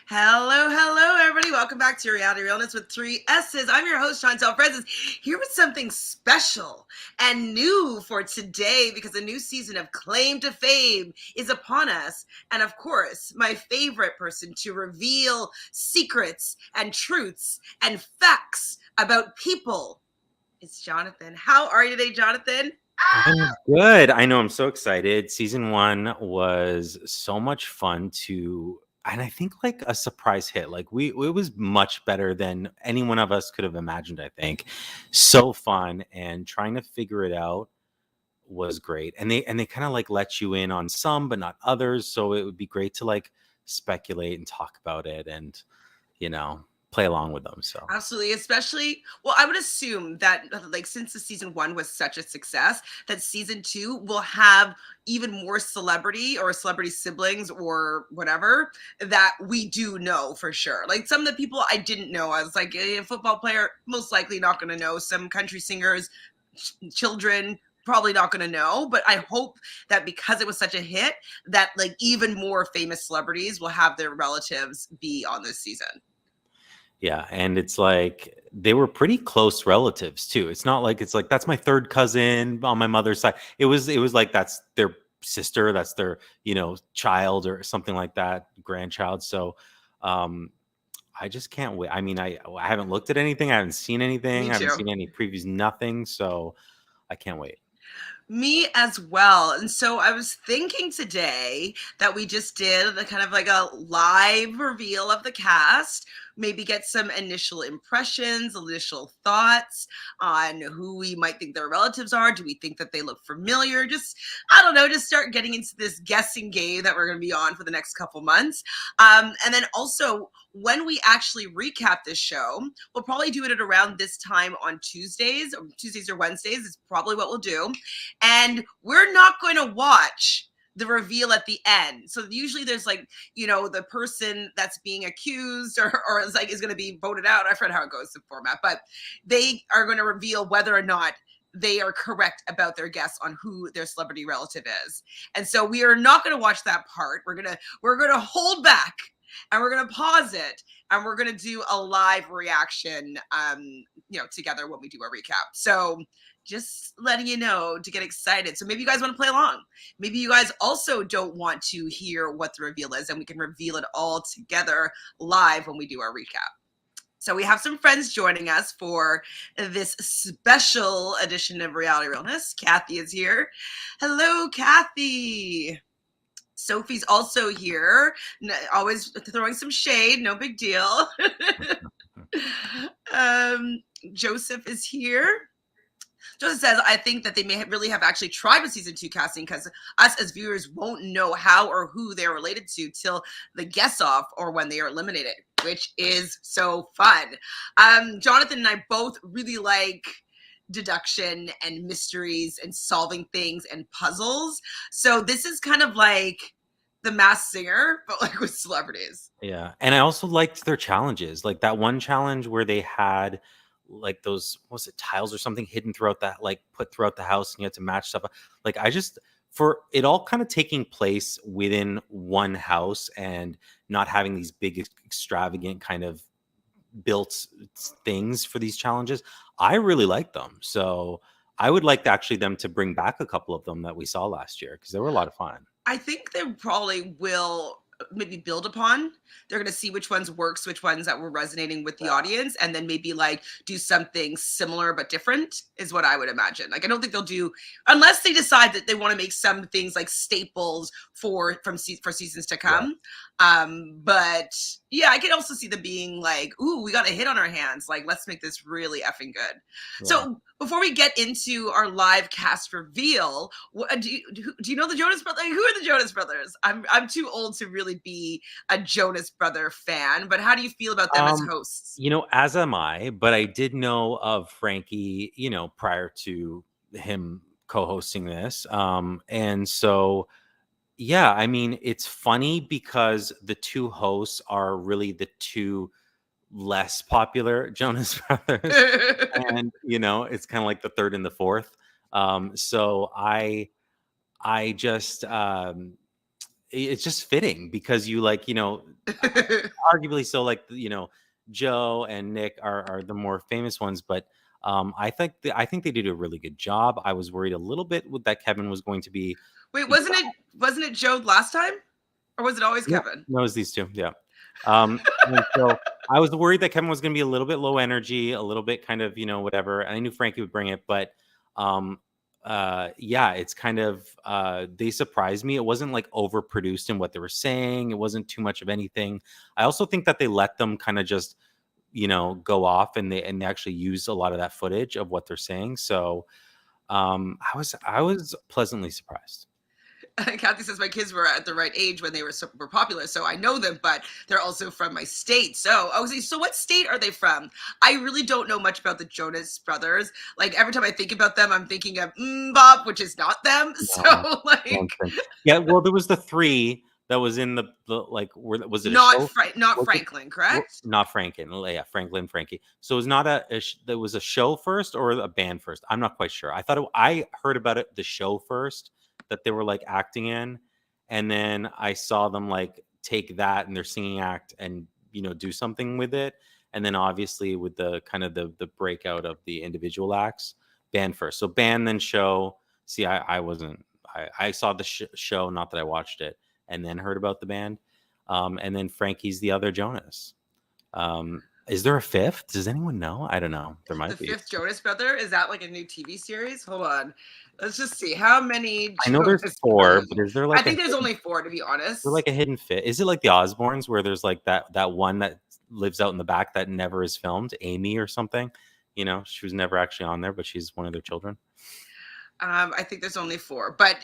Hello, hello, everybody. Welcome back to Reality Realness with three S's. I'm your host, Chantele and Francis, here with something special and new for today because a new season of Claim to Fame is upon us. And of course, my favorite person to reveal secrets and truths and facts about people is Jonathan. How are you today, Jonathan? I'm good. I know I'm so excited. Season one was so much fun and I think like a surprise hit. It was much better than any one of us could have imagined, I think. So fun and trying to figure it out was great. And they kind of like let you in on some, but not others. So it would be great to like speculate and talk about it and, you know, play along with them. So Absolutely, especially well, I would assume that like since the season one was such a success, that season two will have even more celebrity or celebrity siblings or whatever that we do know for sure. Like some of the people I didn't know, I was like a football player, most likely not going to know. Some country singers, children. Probably not going to know, but I hope that because it was such a hit, that like even more famous celebrities will have their relatives be on this season. yeah, and it's like they were pretty close relatives too. It's like that's my third cousin on my mother's side. It was like that's their sister, that's their, child or something like that, grandchild. So um I just can't wait. I mean, I haven't looked at anything, I haven't seen anything, Me I haven't too. seen any previews, nothing. So I can't wait. Me as well. And so I was thinking today that we just did the kind of like a live reveal of the cast, maybe get some initial impressions, initial thoughts on who we might think their relatives are. Do we think that they look familiar? Just, I don't know, just start getting into this guessing game that we're going to be on for the next couple months. And then also, when we actually recap this show, we'll probably do it at around this time on Tuesdays or Wednesdays is probably what we'll do. And we're not going to watch the reveal at the end. So usually there's like, the person that's being accused or is going to be voted out. I forget how it goes, the format, but they are going to reveal whether or not they are correct about their guess on who their celebrity relative is. And so we are not going to watch that part. We're going to hold back and we're going to pause it and we're going to do a live reaction together when we do our recap. So just letting you know to get excited. So maybe you guys want to play along. Maybe you guys also don't want to hear what the reveal is, and we can reveal it all together live when we do our recap. So we have some friends joining us for this special edition of Reality Realness. Kathy is here. Hello, Kathy. Sophie's also here, always throwing some shade, no big deal. Joseph is here. Joseph says, I think that they may really have actually tried with season two casting because us as viewers won't know how or who they're related to till the guess off or when they are eliminated, which is so fun. Jonathan and I both really like deduction and mysteries and solving things and puzzles. So this is kind of like the Masked Singer, but like with celebrities. Yeah, and I also liked their challenges, like that one challenge where they had like those, what was it, tiles or something hidden throughout that, like put throughout the house, and you had to match stuff up. Like I just, for it all kind of taking place within one house and not having these big extravagant kind of built things for these challenges, I really like them. So I would like to actually them to bring back a couple of them that we saw last year because they were a lot of fun. I think they probably will maybe build upon. They're going to see which ones works, which ones that were resonating with the audience, and then maybe like do something similar but different is what I would imagine. Like I don't think they'll do unless they decide that they want to make some things like staples for seasons to Yeah. come. But yeah, I can also see them being like, "Ooh, we got a hit on our hands. Like let's make this really effing good." Yeah. So before we get into our live cast reveal, do you know the Jonas Brothers? Who are the Jonas Brothers? I'm too old to really be a Jonas Brother fan, but how do you feel about them as Um, hosts? as am I, but I did know of Frankie, prior to him co-hosting this. And so yeah, I mean, it's funny because the two hosts are really the two less popular Jonas Brothers. And it's kind of like the third and the fourth. So I just it's just fitting because you like, arguably so, like, Joe and Nick are the more famous ones, but I think they did a really good job. I was worried a little bit that Kevin was going to be. Wait, wasn't it Joe last time? Or was it always Yeah, Kevin? no, it was these two. Yeah. And so I was worried that Kevin was going to be a little bit low energy, a little bit kind of, whatever. And I knew Frankie would bring it, but um, yeah, it's kind of they surprised me. It wasn't like overproduced in what they were saying. It wasn't too much of anything. I also think that they let them kind of just, go off, and they actually use a lot of that footage of what they're saying. So I was pleasantly surprised. Kathy says my kids were at the right age when they were popular, so I know them, but they're also from my state. So I was like, so what state are they from? I really don't know much about the Jonas Brothers. Like every time I think about them, I'm thinking of Bob, which is not them. No, So like, yeah. Well, there was the three that was in the like. Was it a not show? not Franklin, correct? Not Franklin. Yeah, Franklin, Frankie. So it was not there was a show first or a band first. I'm not quite sure. I thought I heard about it the show first that they were like acting in, and then I saw them like take that and their singing act and do something with it, and then obviously with the kind of the breakout of the individual acts, band first. So band then show. See, I wasn't. I saw the show, not that I watched it, and then heard about the band. And then Frankie's the other Jonas. Is there a fifth? Does anyone know? I don't know. There might The be. fifth Jonas Brother, is that like a new TV series? Hold on, let's just see how many I know there's Jonas 4, Brothers. but is there I like think there's only 4, to be is honest. there like a hidden fit? Is it like the Osbournes where there's like that one that lives out in the back that never is filmed, Amy or something? She was never actually on there, but she's one of their children. I think there's only 4, but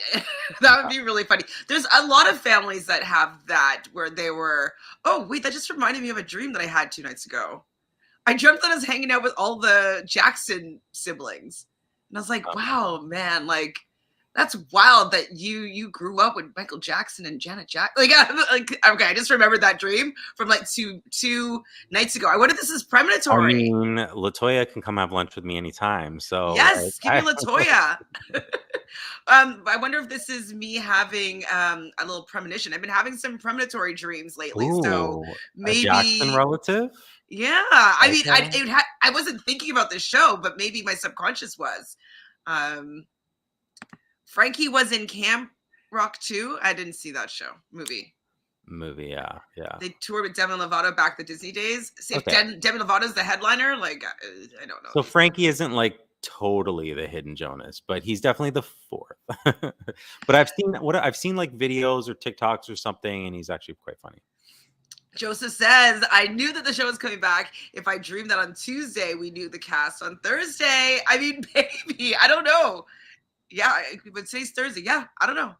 that would be really funny. There's a lot of families that have that where they were. Oh wait, that just reminded me of a dream that I had 2 nights ago. I dreamt that I was hanging out with all the Jackson siblings, and I was like, "Wow, man! Like, that's wild that you grew up with Michael Jackson and Janet Jackson." Like, okay, I just remembered that dream from like two nights ago. I wonder if this is I premonitory. mean, Latoya can come have lunch with me anytime. So like, Yes, give me Latoya. I wonder if this is me having a little premonition. I've been having some premonitory dreams lately, so ooh, a Jackson maybe. relative. Yeah, I mean, Okay. I wasn't thinking about this show, but maybe my subconscious was. Um, Frankie was in Camp Rock too. I didn't see that movie. Yeah, yeah. They toured with Demi Lovato back the Disney days. See if Okay. Demi Lovato's the headliner. Like, I don't know. So Frankie isn't like totally the hidden Jonas, but he's definitely the 4th. But I've seen like videos or TikToks or something, and he's actually quite funny. Joseph says, I knew that the show was coming back. If I dreamed that on Tuesday, we knew the cast on Thursday. I mean, baby, I don't know. Yeah, but today's Thursday. Yeah, I don't know.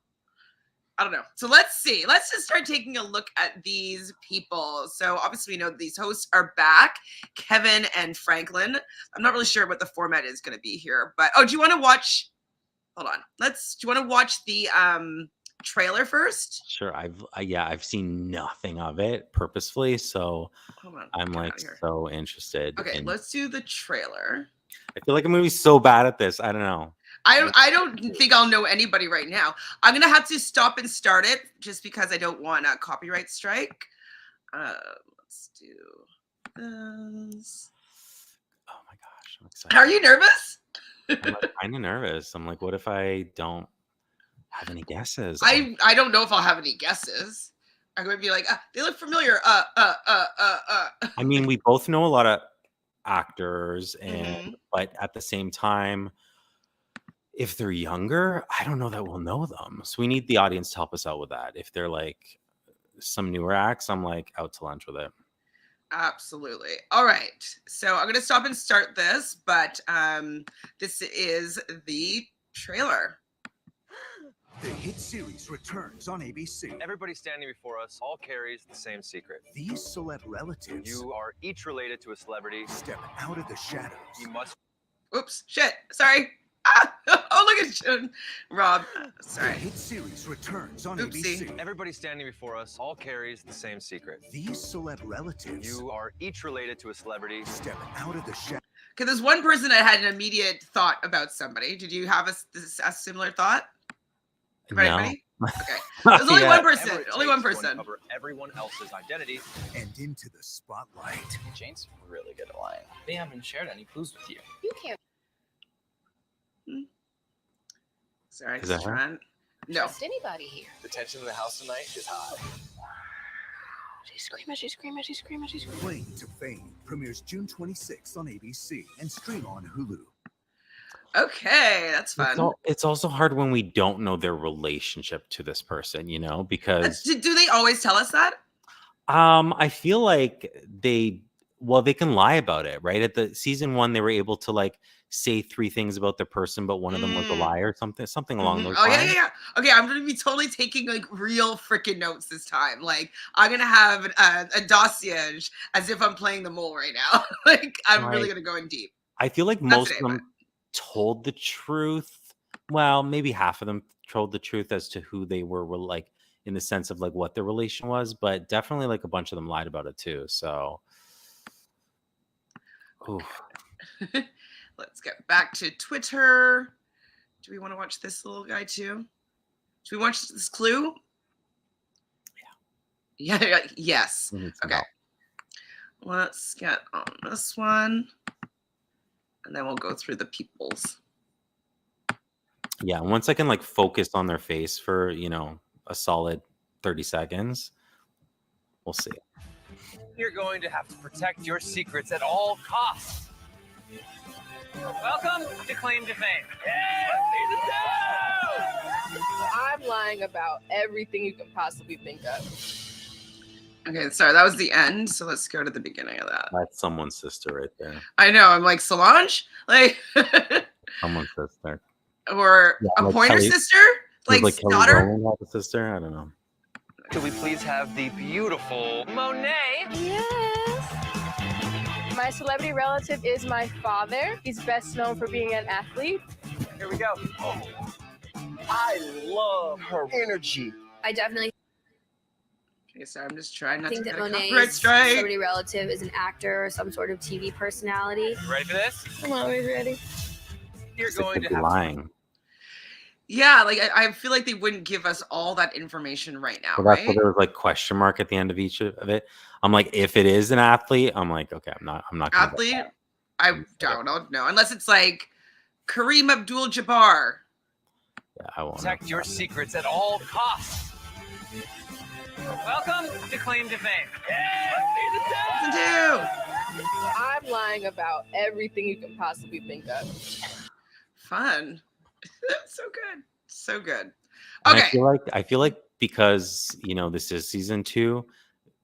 So let's see. Let's just start taking a look at these people. So obviously we know these hosts are back, Kevin and Franklin. I'm not really sure what the format is going to be here, but do you want to watch? Hold on. Do you want to watch the trailer first? Sure. I've seen nothing of it purposefully, so Hold on. I'm like so interested. Okay, let's do the trailer. I feel like I'm gonna be so bad at this. I don't know. I don't think I'll know anybody right now. I'm gonna have to stop and start it just because I don't want a copyright strike. Let's do this. Oh my gosh, I'm excited. Are you nervous? I'm like, kind of nervous. I'm like, what if I don't have any guesses? I don't know if I'll have any guesses. I'm going to be like, they look familiar. I mean, we both know a lot of actors, Mhm. but at the same time, if they're younger, I don't know that we'll know them. So we need the audience to help us out with that. If they're like some newer acts, I'm like out to lunch with it. Absolutely. All right. So I'm going to stop and start this, but this is the trailer. The hit series returns on ABC. Everybody standing before us all carries the same secret. These celeb relatives You are each related to a celebrity. step out of the shadows. You must. Oops. Shit. Sorry. Oh, look at you, Rob. Sorry. The hit series returns on Oopsie. ABC. Everybody standing before us all carries the same secret. These celeb relatives You are each related to a celebrity. step out of the shadows. Okay, there's one person that had an immediate thought about somebody. Did you have a similar thought? No, Anybody? Okay. There's only Yeah. one person. Whatever it Only one takes to person. uncover everyone else's identities. And into the spotlight. Jane's really good at lying. They haven't shared any clues with you. You can't Sorry, Is that just her? trying. No. trust anybody here. The tension in the house tonight is high. She's screaming, she's screaming, she's screaming, she's screaming. Claim to Fame premieres June 26th on ABC and stream on Hulu. Okay, that's fun. It's also hard when we don't know their relationship to this person, you know, because Do they always tell us that? I feel like they can lie about it, right? At the season 1, they were able to like say 3 things about their person, but one of them was a lie or something along those Oh lines. yeah. Okay, I'm gonna be totally taking like real freaking notes this time. Like I'm gonna have a dossier as if I'm playing the mole right now. Like I'm really Right. gonna go in deep. I feel like Not most today, of them told the truth. Well, maybe half of them told the truth as to who they were like in the sense of like what their relation was, but definitely like a bunch of them lied about it too. So, oof. Let's get back to Twitter. Do we want to watch this little guy too? Do we watch this clue? Yeah. Yes. we need some Okay. help. Let's get on this one. And then we'll go through the peoples. Yeah, once I can like focus on their face for, a solid 30 seconds, we'll see. You're going to have to protect your secrets at all costs. Welcome to Claim to Fame. I'm lying about everything you can possibly think of. Okay, sorry, that was the end. So let's go to the beginning of that. That's someone's sister right there. I know. I'm like Solange, like, Someone's sister. or Yeah, a like Pointer Kelly- sister, Does, like Kelly daughter. Rowland have a sister? I don't know. Could we please have the beautiful Monet? Yes. My celebrity relative is my father. He's best known for being an athlete. Here we go. I love her energy. I definitely Okay, sorry, I'm just trying not think to that get a copyright Monet's strike. celebrity relative is an actor or some sort of TV personality. You ready for this? I'm always ready. You're They going could to be have lying. Yeah, like I feel like they wouldn't give us all that information right now, Well, that's why right? there was like question mark at the end of each of it. I'm like, if it is an athlete, I'm like, okay, I'm not gonna bet Athlete, that. I don't know unless it's like Kareem Abdul-Jabbar. Yeah, I won't. protect your secrets at all costs. Welcome to Claim to Fame. Season 2. I'm lying about everything you can possibly think of. Fun. So good. So good. And Okay. I feel like because this is season 2,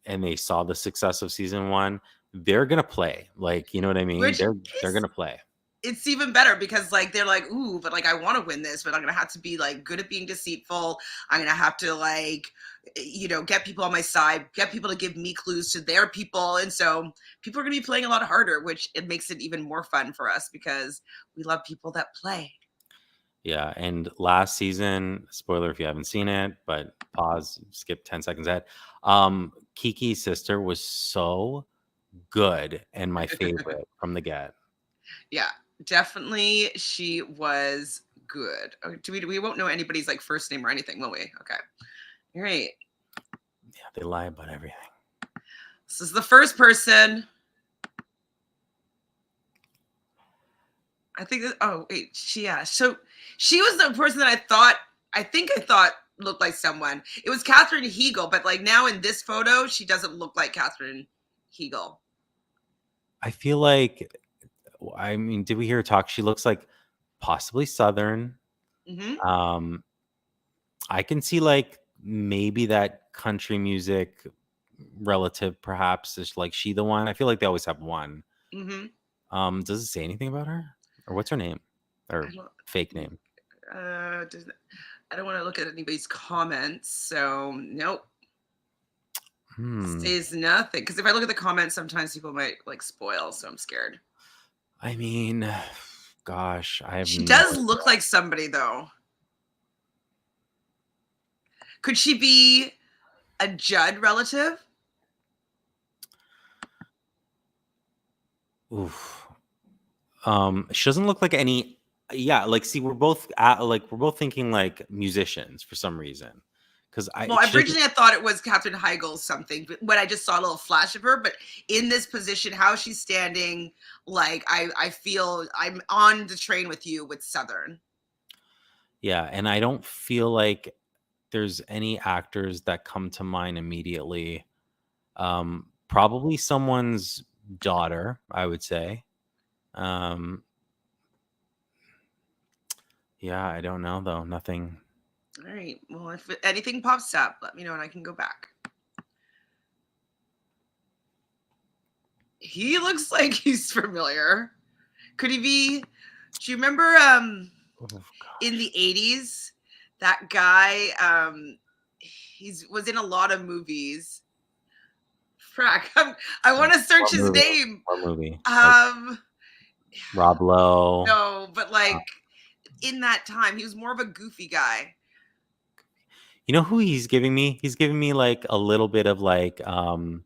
and they saw the success of season 1, they're gonna play. Like, you know what I mean? Which They're is- gonna play. It's even better because like they're like, ooh, but like I want to win this, but I'm gonna have to be like good at being deceitful. I'm gonna have to like, get people on my side, get people to give me clues to their people, and so people are gonna be playing a lot harder, which it makes it even more fun for us because we love people that play. Yeah, and last season, spoiler if you haven't seen it, but pause, skip 10 seconds ahead. Kiki's sister was so good and my favorite from the get. Yeah, definitely, she was good. We won't know anybody's like first name or anything, will we? Okay, all right. Yeah, they lie about everything. This is the first person. I think that, oh wait, so she was the person that I thought looked like someone. It was Catherine Hegel, but like now in this photo, she doesn't look like Catherine Hegel. I feel like, did we hear her talk? She looks like possibly Southern. Mm-hmm. I can see like maybe that country music relative perhaps is like she the one. I feel like they always have one. Mm-hmm. Does it say anything about her? Or what's her name? Or fake name? I don't want to look at anybody's comments, so nope. Says nothing. Because if I look at the comments, sometimes people might like spoil, so I'm scared. I mean, gosh, I have She no does idea. look like somebody though. Could she be a Judd relative? Oof. She doesn't look like any Yeah, like see, we're both thinking like musicians for some reason. Because Well, originally I thought it was Katherine Heigl's something, but when I just saw a little flash of her. But in this position, how she's standing, like I feel I'm on the train with you with Southern. Yeah, and I don't feel like there's any actors that come to mind immediately. Probably someone's daughter, I would say. Um, yeah, I don't know though. Nothing. All right. Well, if anything pops up, let me know and I can go back. He looks like he's familiar. Could he be? Do you remember Oh, in the 80s that guy was in a lot of movies. Frack. I want to search his name. What movie? Rob Lowe. No, but like in that time, he was more of a goofy guy. You know who he's giving me? He's giving me like a little bit of like oh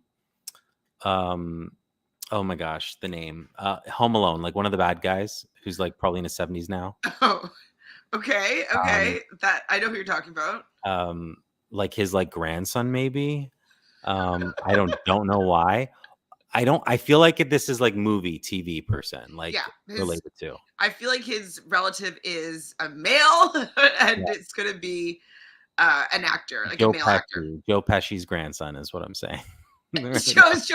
my gosh, the name. Home Alone, like one of the bad guys who's like probably in his 70s now. Oh, okay. That I know who you're talking about. Like his like grandson, maybe. I don't know why. I feel like this is like movie TV person, like related to. I feel like his relative is a male and it's gonna be an actor, like a male actor. Joe Pesci's grandson is what I'm saying. Joe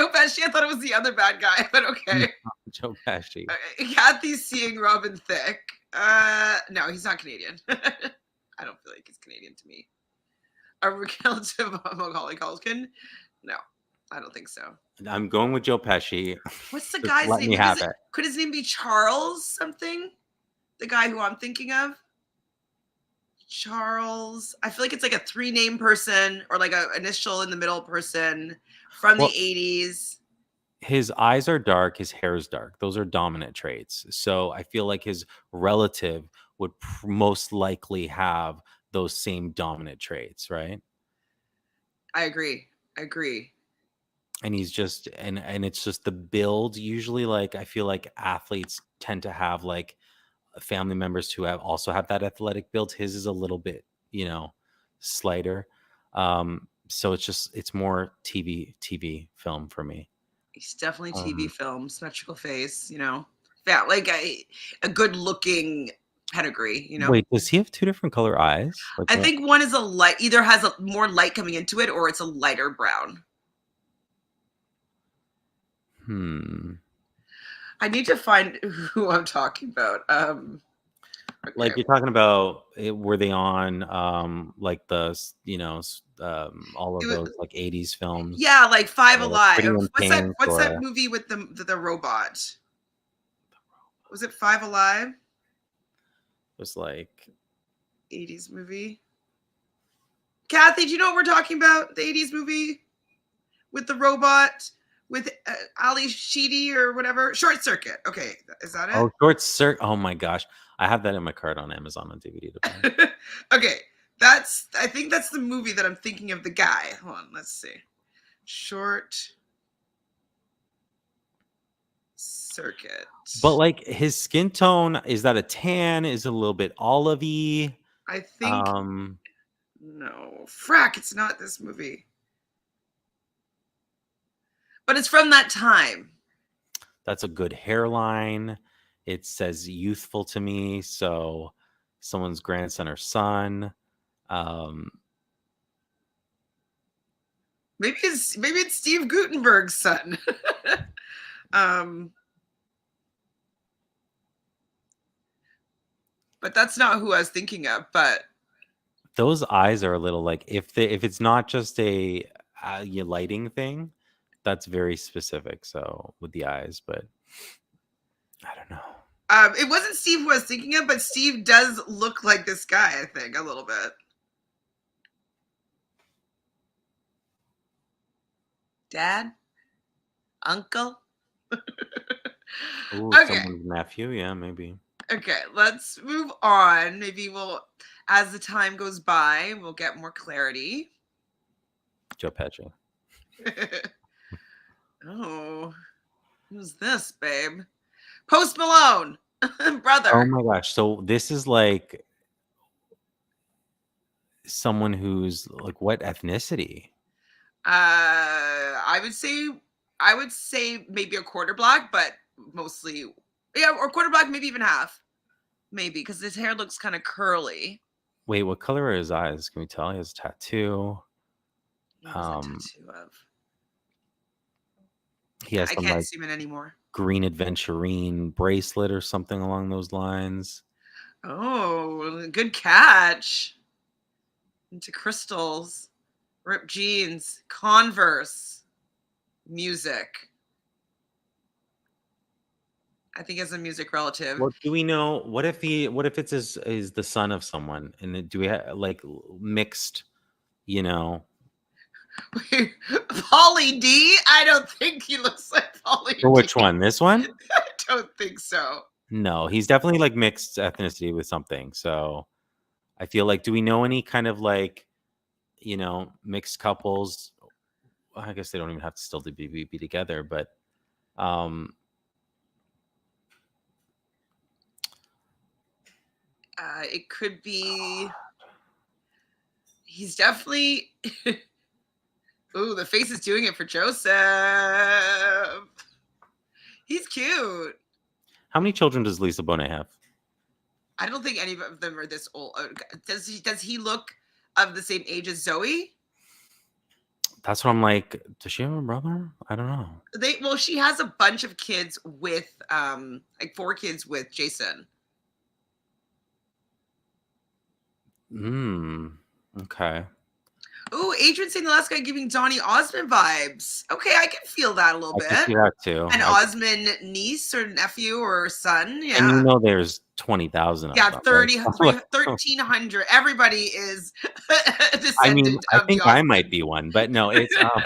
Pesci. I thought it was the other bad guy, but okay. Joe Pesci. Kathy's seeing Robin Thicke. No, he's not Canadian. I don't feel like he's Canadian to me. A relative of Macaulay Culkin? No, I don't think so. I'm going with Joe Pesci. What's the guy's let name? Me have it. Could his name be Charles something? The guy who I'm thinking of? Charles. I feel like it's like a 3-name person or like an initial in the middle person from the 80s. His eyes are dark. His hair is dark. Those are dominant traits. So I feel like his relative would most likely have those same dominant traits, right? I agree. And he's just and it's just the build. Usually, like I feel like athletes tend to have like family members who also have that athletic build. His is a little bit, slighter. So it's more TV film for me. He's definitely TV film, symmetrical face, yeah, like a good looking pedigree, Wait, does he have 2 different color eyes? Like I think one is either has more light coming into it or it's a lighter brown. I need to find who I'm talking about. Okay. Like you're talking about, were they on like the all of those like 80s films? Yeah, like Five Alive. What's that movie with the robot? Was it Five Alive? It was like 80s movie. Kathy, do you know what we're talking about? The 80s movie with the robot with Ali Sheedy or whatever. Short Circuit. Okay, is that it? Oh, Short Circuit. Oh my gosh, I have that in my cart on Amazon on DVD. Okay, I think that's the movie that I'm thinking of. The guy. Hold on, let's see. Short Circuit. But like his skin tone, is that a tan? Is it a little bit olivey? I think no. Frack, it's not this movie. But it's from that time. That's a good hairline. It says youthful to me, so someone's grandson or son. Maybe it's Steve Gutenberg's son. But that's not who I was thinking of. But those eyes are a little like if it's not just a lighting thing, that's very specific. So with the eyes, but I don't know. It wasn't Steve who I was thinking of, but Steve does look like this guy. I think a little bit. Dad, uncle. Ooh, Okay. Someone's nephew, yeah, maybe. Okay, let's move on. Maybe as the time goes by, we'll get more clarity. Joe Pesci. Oh, who's this, babe? Post Malone. Oh Brother. my gosh. So this is like someone who's like what ethnicity? I would say maybe a quarter black, but mostly or quarter black, maybe even half. Maybe because his hair looks kind of curly. Wait, what color are his eyes? Can we tell? He has a tattoo. What is that tattoo of? He has I some can't like see him anymore. green aventurine bracelet or something along those lines. Oh, good catch. Into crystals, ripped jeans, Converse, music. I think it's a music relative. Well, do we know what if it's is the son of someone and do we have like mixed, you know? Pauly D? I don't think he looks like Pauly For which D. one? This one? I don't think so. No, he's definitely like mixed ethnicity with something. So I feel like, do we know any kind of like, you know, mixed couples? Well, I guess they don't even have to still be together, but um It could be. He's definitely. Ooh, the face is doing it for Joseph. He's cute. how many children does Lisa Bonet have? I don't think any of them are this old. Does he look of the same age as Zoe? That's what I'm like. Does she have a brother? I don't know. She has a bunch of kids with like 4 kids with Jason. Okay. Ooh, Adrian saying the last guy giving Donny Osmond vibes. Okay, I can feel that a little I can see bit. that too. An Osmond niece or nephew or son. Yeah. And you know there's 20,000 of Yeah, them. 30, Right? 1,300. Everybody is a descendant I mean, I of think the I Osmond. might be one, but no, it's Oh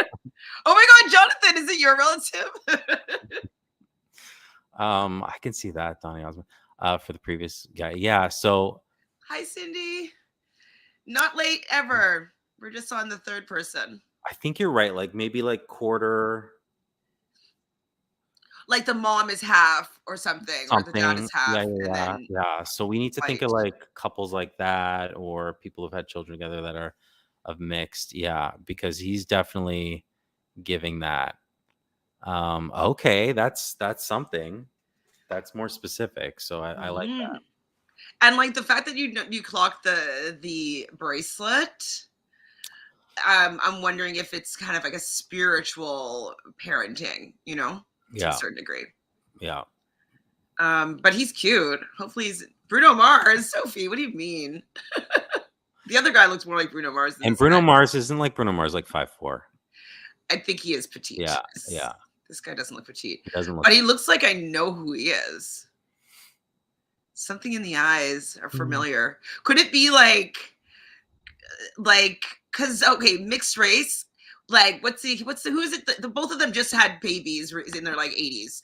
my God, Jonathan, is it your relative? I can see that, Donny Osmond, for the previous guy. Yeah, so Hi, Cindy. Not late ever. We're just on the third person. I think you're right. Like maybe like quarter Like the mom is half or something, or the dad is something. half, Yeah, and yeah, then yeah. So we need to think of white. like couples like that or people who've had children together that are of mixed. Yeah, because he's definitely giving that. Okay, that's something. That's more specific. So I like that. And like the fact that you clocked the bracelet. I'm wondering if it's kind of like a spiritual parenting, to Yeah. a certain degree. Yeah. But he's cute. Hopefully he's Bruno Mars. Sophie, what do you mean? The other guy looks more like Bruno Mars than And this Bruno guy. Mars isn't like Bruno Mars, like 5'4". I think he is petite. Yeah, yeah. This guy doesn't look petite. He doesn't look. But he looks like I know who he is. Something in the eyes are familiar. Could it be like, because mixed race. Like, who is it? The both of them just had babies in their like 80s.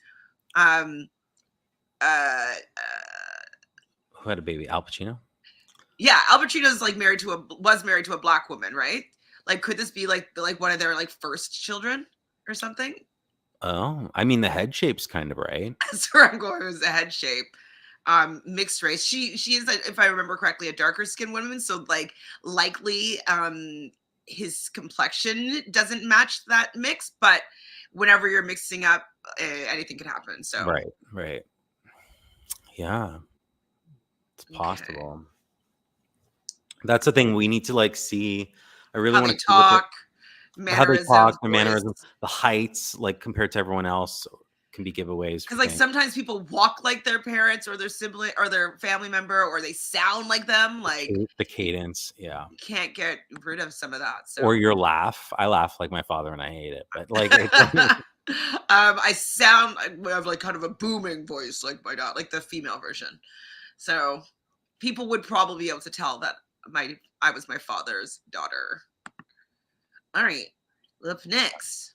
Who had a baby? Al Pacino? Yeah, Al Pacino's like was married to a black woman, right? Like, could this be like one of their like first children or something? Oh, I mean the head shape's kind of right. That's where I'm going. It was a head shape. Mixed race. She is, if I remember correctly, a darker skinned woman. So like likely his complexion doesn't match that mix, but whenever you're mixing up, anything could happen. So Right. Yeah. It's possible. Okay. That's the thing we need to like see. I really want to talk, how they talk, the mannerisms, the heights, like compared to everyone else, can be giveaways. Because like sometimes people walk like their parents or their sibling or their family member, or they sound like them. Like the cadence, yeah. You can't get rid of some of that. So. Or your laugh. I laugh like my father, and I hate it. But like, I have like kind of a booming voice, like my dad, like the female version. So people would probably be able to tell that I was my father's daughter. All right, up next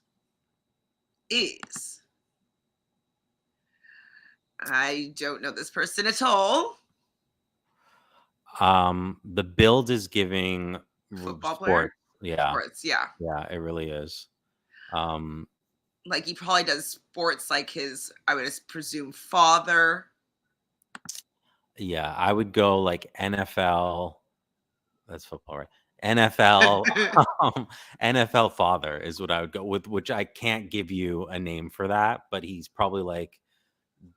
is. I don't know this person at all. The build is giving football sport. Player? Yeah. Sports, yeah. Yeah, it really is. Like he probably does sports like his, I would presume, father. Yeah, I would go like NFL. That's football, right? NFL, NFL father is what I would go with, which I can't give you a name for that, but he's probably like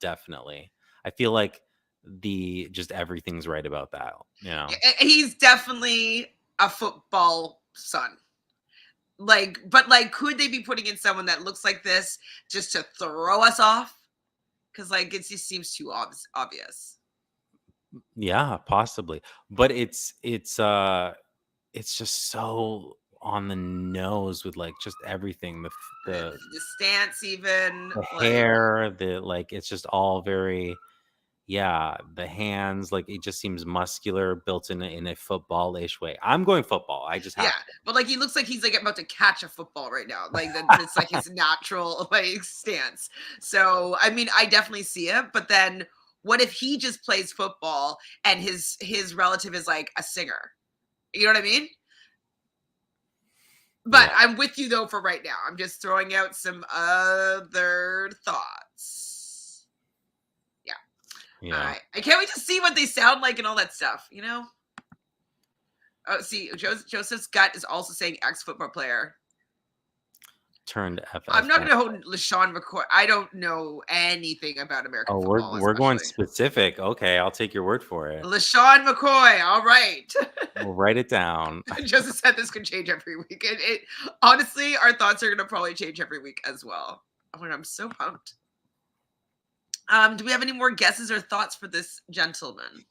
definitely. I feel like the just everything's right about that, you know. He's definitely a football son. Like, but like, could they be putting in someone that looks like this just to throw us off? Because like, it just seems too obvious. Yeah, possibly. But it's just so on the nose with like just everything. The stance, even The like, hair, the like it's just all very yeah, the hands, like it just seems muscular, built in a football-ish way. I'm going football. I just yeah, have but like, he looks like he's like about to catch a football right now. Like that's like his natural like stance. So I mean, I definitely see it. But then, what if he just plays football and his relative is like a singer? You know what I mean? But yeah, I'm with you though for right now. I'm just throwing out some other thoughts. Yeah. All yeah. right. I can't wait to see what they sound like and all that stuff, you know? Oh, see, Joseph's gut is also saying ex-football player. Turned I'm FF. not gonna hold LaShawn McCoy. I don't know anything about American Oh, football, we're going especially. specific. Okay, I'll take your word for it. LaShawn McCoy. All right. We'll write it down. Joseph said this could change every week. It honestly, our thoughts are gonna probably change every week as well. Oh, I'm so pumped. Do we have any more guesses or thoughts for this gentleman?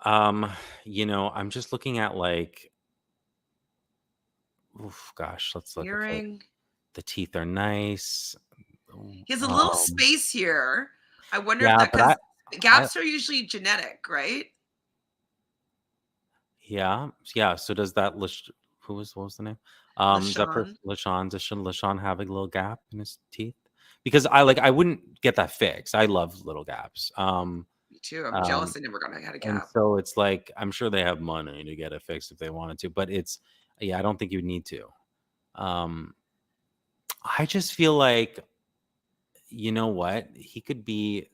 I'm just looking at like oof, gosh, let's look at Earring. the teeth are nice. He has a little space here. I wonder if Yeah, that but because I gaps are usually genetic, right? yeah. So does that what was the name? Does that person LaShawn. LaShawn, does LaShawn have a little gap in his teeth? Because I wouldn't get that fixed. I love little gaps. Me too. I'm Um, jealous I never got a and gap. so it's like I'm sure they have money to get it fixed if they wanted to, but it's yeah, I don't think you would need to. Um, I just feel like you know what? He could be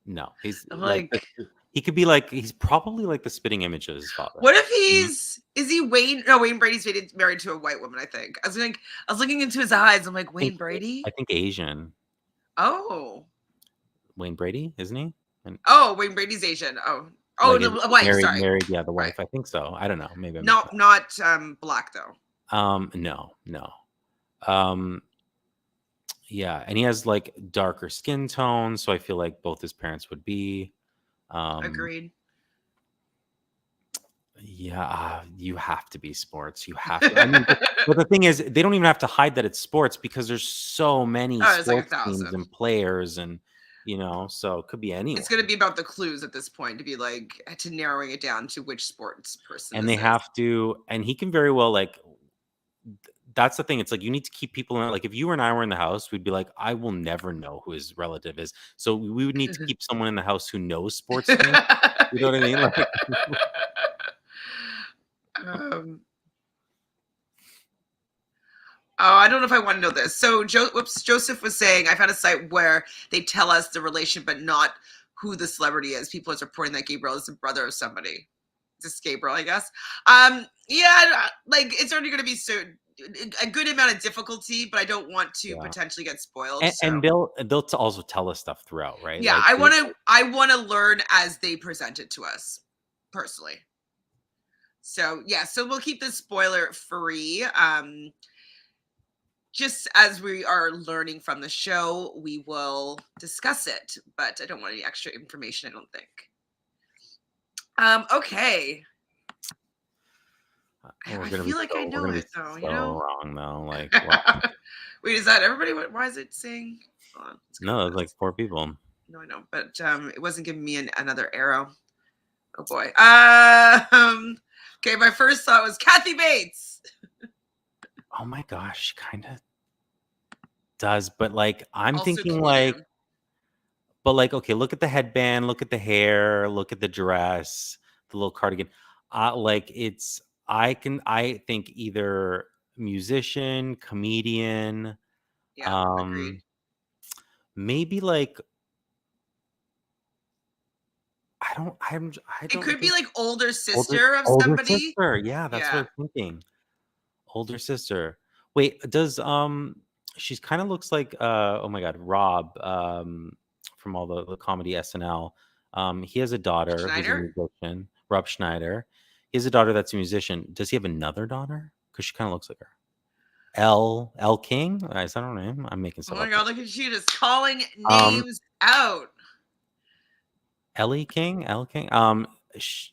no, he's I'm like like, he could be like he's probably like the spitting image of his father. what if Mhm. is he Wayne? No, Wayne Brady's married to a white woman, I think. I was looking into his eyes. I'm like, I Wayne think Brady? I think Asian. Oh. Wayne Brady, isn't he? And Oh, Wayne Brady's Asian. Oh. Oh, like the is wife, sorry. married, yeah, the Right. wife. I think so. I don't know. Maybe I'm No, making not black though. no, no. Um yeah, and he has like darker skin tone, so I feel like both his parents would be. Um Agreed. yeah, you have to be sports. You have to. I mean, but the thing is, they don't even have to hide that it's sports because there's so many Oh, it's like sports teams 1,000. and players, and so it could be It's going to anyone. be about the clues at this point to be like to narrowing it down to which sports person And this they is. have to, and he can very well like. That's the thing. It's like you need to keep people in. Like if you and I were in the house, we'd be like, I will never know who his relative is. So we would need to keep someone in the house who knows sports things. You know what I mean? Like, um, oh, I don't know if I want to know this. So, Joseph was saying I found a site where they tell us the relation, but not who the celebrity is. People are reporting that Gabriel is the brother of somebody. This Gabriel, I guess. Yeah, like it's already going to be a good amount of difficulty, but I don't want to yeah. potentially get spoiled. And they'll also tell us stuff throughout, right? Yeah, Like I want to learn as they present it to us, personally. So yeah, so we'll keep this spoiler free. Just as we are learning from the show, we will discuss it, but I don't want any extra information, I don't think. Okay. I feel like I know it though, you know? wrong though. Like, wow. Wait, is that everybody? Why is it saying? Hold on, No, it's like 4 people. no, I know, but it wasn't giving me another arrow. Oh boy. Okay, my first thought was Kathy Bates. Oh my gosh, kind of does, but like I'm Also thinking Canadian. like, but like, okay, look at the headband, look at the hair, look at the dress, the little cardigan. Like I think either musician, comedian, Yeah, agreed. maybe like I It don't could be think like older sister of older somebody. sister. Yeah, that's what Yeah. I'm thinking. Older sister. Wait, does she's kind of looks like oh my god, Rob from all the comedy SNL. He has a daughter who's a Schneider? musician, Rob Schneider. He has a daughter that's a musician. Does he have another daughter? Because she kind of looks like her. L King? Is that her name? I'm making Oh stuff my up. god, look at you just calling Um, names out. Ellie King? L King? sh-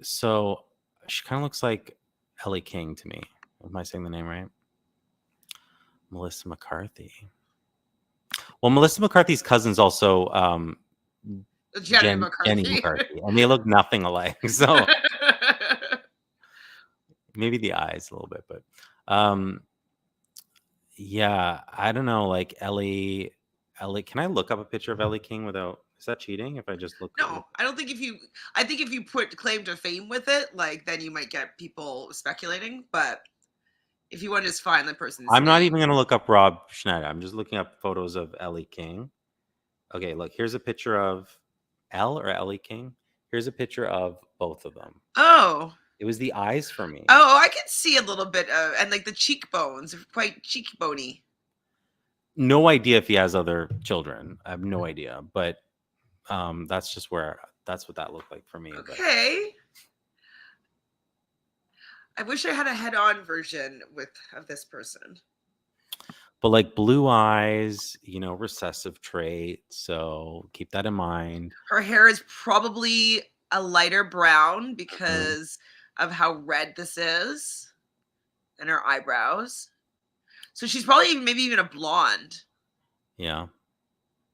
so she kind of looks like Ellie King to me. Am I saying the name right? Melissa McCarthy. Well, Melissa McCarthy's cousin's also Jenny Jenny McCarthy. McCarthy, and they look nothing alike. So maybe the eyes a little bit, but yeah, I don't know. Like Ellie. Can I look up a picture of Ellie King without? Is that cheating? If I just look. No, I don't think I think if you put claim to fame with it, like then you might get people speculating. But if you want to just find the person's I'm not name, even gonna look up Rob Schneider. I'm just looking up photos of Ellie King. Okay, look. Here's a picture of Ellie King. Here's a picture of both of them. oh, It was the eyes for me. I can see a little bit of, and like the cheekbones are quite cheekbony. No idea if he has other children. I have no idea, but that's just that's what that looked like for me. But Okay. I wish I had a head-on version of this person. like blue eyes, recessive trait. So keep that in mind. Her hair is probably a lighter brown because of how red this is, and her eyebrows. So she's probably maybe even a blonde. Yeah.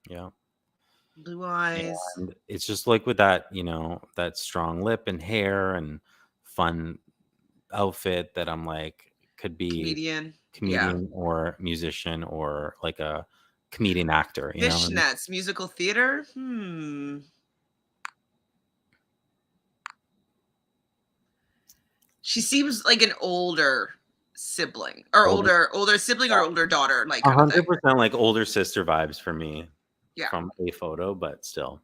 Yeah. Blue eyes. And it's just like with that, that strong lip and hair and fun outfit that I'm like could be Comedian. or musician or like a comedian actor, Fishnets, musical theater. She seems like an older sibling, or older sibling, or older daughter, like kind of thing. 100% like older sister vibes for me. Yeah. From a photo, but still.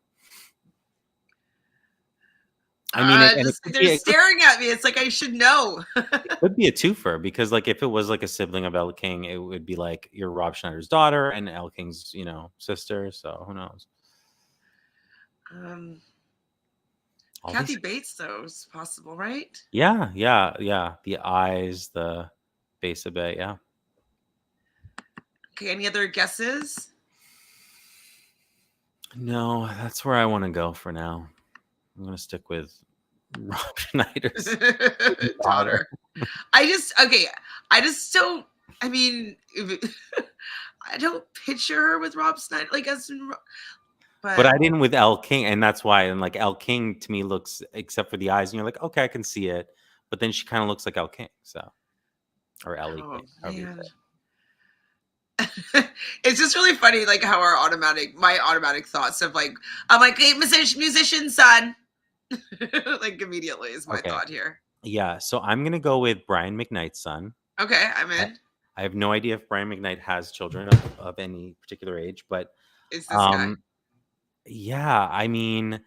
I mean, they're staring at me. It's like I should know. It could be a twofer because, like, if it was like a sibling of Elle King, it would be like you're Rob Schneider's daughter and Elle King's, sister. So who knows? Kathy Bates, though, is possible, right? Yeah. The eyes, the base a bit, yeah. Okay, any other guesses? No, that's where I want to go for now. I'm gonna stick with Rob Schneider's daughter. I just don't. I mean, I don't picture her with Rob Schneider, like as. But I didn't with Elle King, and that's why. And like Elle King to me looks, except for the eyes, and you're like, okay, I can see it. But then she kind of looks like Elle King, or Ellie King. It's just really funny, like how my automatic thoughts of like, I'm like, hey, musician son, like immediately is my thought here. Yeah, so I'm gonna go with Brian McKnight's son. Okay, I'm in. I have no idea if Brian McKnight has children of any particular age, but is this guy? Yeah, I mean,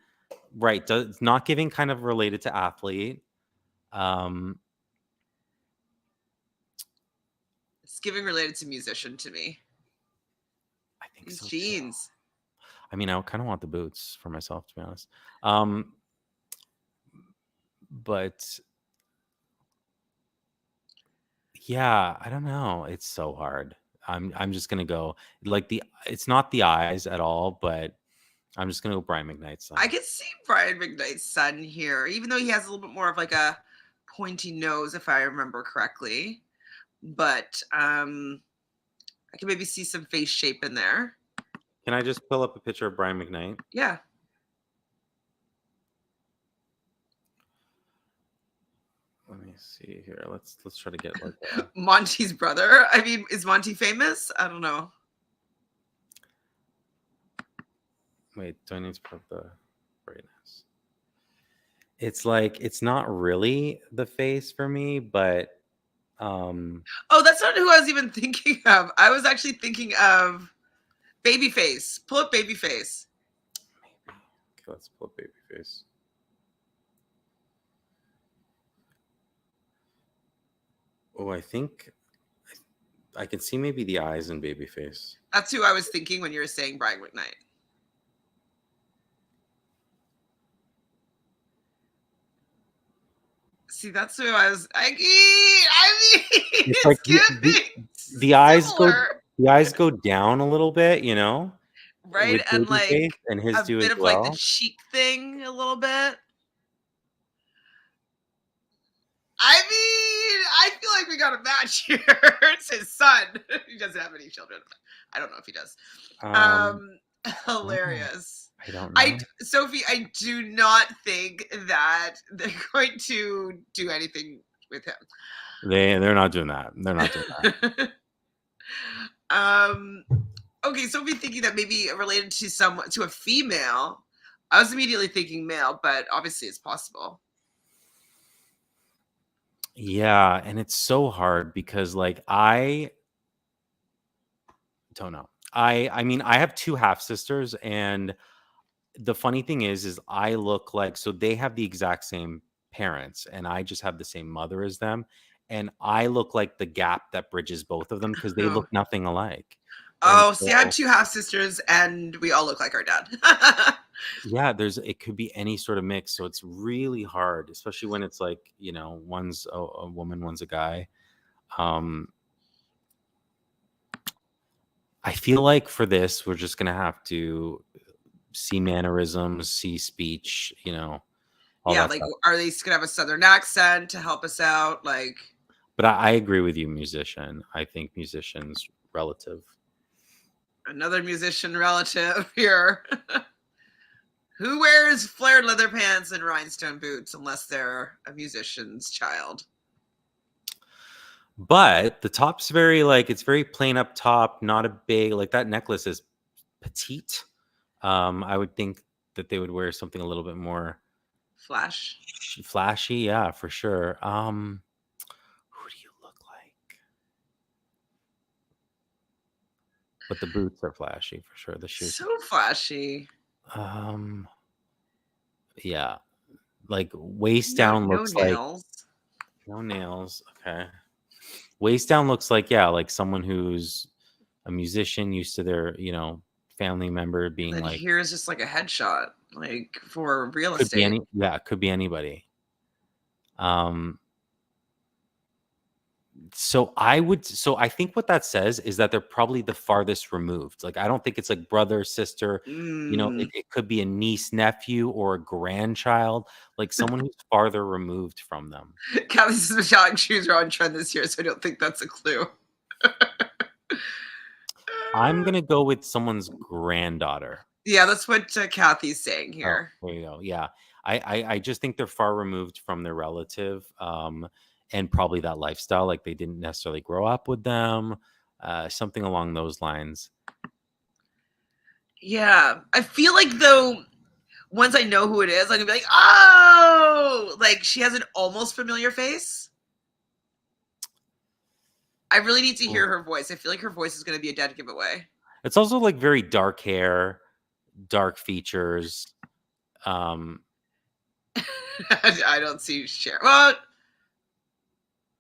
right, it's not giving kind of related to athlete. It's giving related to musician to me. I think these so jeans. Too. I mean, I kind of want the boots for myself, to be honest. But yeah, I don't know. It's so hard. I'm just gonna go like it's not the eyes at all, but I'm just gonna go Brian McKnight's son. I could see Brian McKnight's son here, even though he has a little bit more of like a pointy nose, if I remember correctly. But I can maybe see some face shape in there. Can I just pull up a picture of Brian McKnight? Yeah. Let me see here. Let's try to get like Monty's brother. I mean, is Monty famous? I don't know. Wait, do I need to put the brightness? It's like it's not really the face for me, but oh, that's not who I was even thinking of. I was actually thinking of Babyface. Pull up Babyface. Maybe. Okay, let's pull up Babyface. face. Oh, I think I can see maybe the eyes in Babyface. That's who I was thinking when you were saying Brian McKnight. See, that's who I was. I mean, It's it's like giving the eyes similar, go down a little bit, you know, right? with And like Babyface, and his a do bit as of like the well. cheek thing, a little bit. I mean, I feel like we got a match here. It's his son. He doesn't have any children. I don't know if he does. Hilarious. I don't know. Sophie, I do not think that they're going to do anything with him. They're not doing that. They're not doing that. Okay, Sophie thinking that maybe related to a female. I was immediately thinking male, but obviously it's possible. Yeah, and it's so hard because like I don't know. I mean, I have two half sisters, and the funny thing is I look like, so they have the exact same parents and I just have the same mother as them, and I look like the gap that bridges both of them because they look nothing alike. And Oh, see, I have so, two half sisters, and we all look like our dad. yeah, it could be any sort of mix, so it's really hard, especially when it's like, you know, one's a woman, one's a guy. I feel like for this, we're just gonna have to see mannerisms, see speech, you know, all Yeah, that like, stuff. are they gonna have a southern accent to help us out? Like, But I agree with you, musician. I think musician's relative. another musician relative here. Who wears flared leather pants and rhinestone boots unless they're a musician's child? But the top's very like, it's very plain up top, not a big, like that necklace is petite. I would think that they would wear something a little bit more Flash. flashy, yeah, for sure. Who do you look like? But the boots are flashy for sure. The shoes. So flashy. Yeah. Like waist down No looks like nails. no nails. Okay. Waist down looks like, yeah, like someone who's a musician used to their, you know, family member being And like, here's just like a headshot, like for real could be estate. could be anybody. So I think what that says is that they're probably the farthest removed. Like I don't think it's like brother, sister, you know, it could be a niece, nephew, or a grandchild, like someone who's farther removed from them. Kathy's metallic shoes are on trend this year, so I don't think that's a clue. I'm gonna go with someone's granddaughter. Yeah, that's what Kathy's saying Oh, here. there you go. Yeah. I just think they're far removed from their relative, and probably that lifestyle. Like they didn't necessarily grow up with them, something along those lines. Yeah, I feel like though, once I know who it is, I'm gonna be like, oh, like she has an almost familiar face. I really need to hear her voice. I feel like her voice is gonna be a dead giveaway. It's also like very dark hair, dark features. I don't see Cher. Well,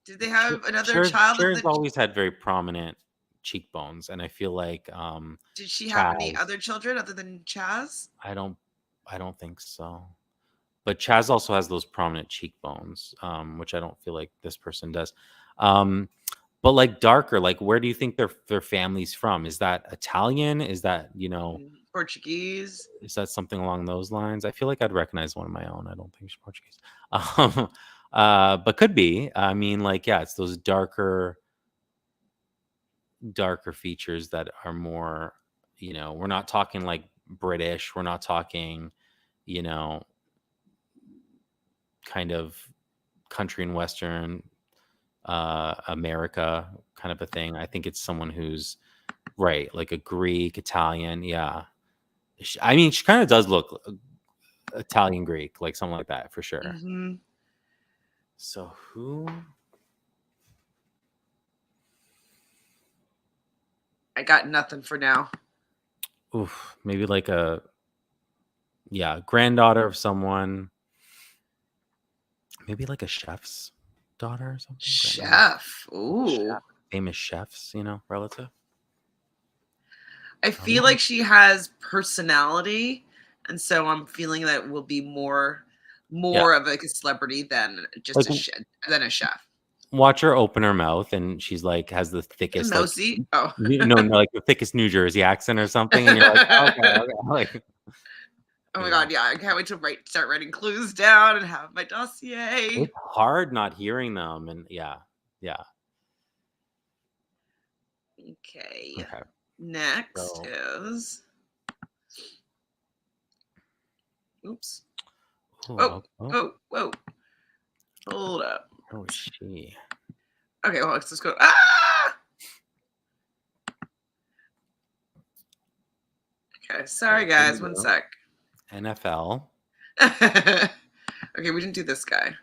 did they have another child? Cher's always had very prominent cheekbones, and I feel like Did she have any Chaz, other children other than Chaz? I don't think so. But Chaz also has those prominent cheekbones, which I don't feel like this person does. But like darker, like where do you think their family's from? Is that Italian? Is that, you know, Portuguese? is that something along those lines? I feel like I'd recognize one of my own. I don't think she's Portuguese. But could be. I mean, like, yeah, it's those darker features that are more, you know, we're not talking like British, we're not talking, you know, kind of country and western America kind of a thing. I think it's someone who's right, like a Greek, Italian. Yeah. I mean, she kind of does look Italian Greek, like something like that for sure. Mm-hmm. So who? I got nothing for now. Oof, maybe like a Yeah, granddaughter of someone. Maybe like a chef's daughter or something. Chef. Ooh. Chef. Famous chefs, relative. I feel like she has personality, and so I'm feeling that will be more of like a celebrity than just Like, than a chef. watch her open her mouth, and she's like has the thickest Mousy. Oh. no, like the thickest New Jersey accent or something, and you're like, okay. Like, Oh my god, yeah! I can't wait to start writing clues down and have my dossier. It's hard not hearing them, and yeah. Okay. Next is. Oops. Whoa. Hold up. Oh, she. Okay, well, let's just go. Ah! Okay, sorry guys, one sec. NFL. Okay, we didn't do this guy.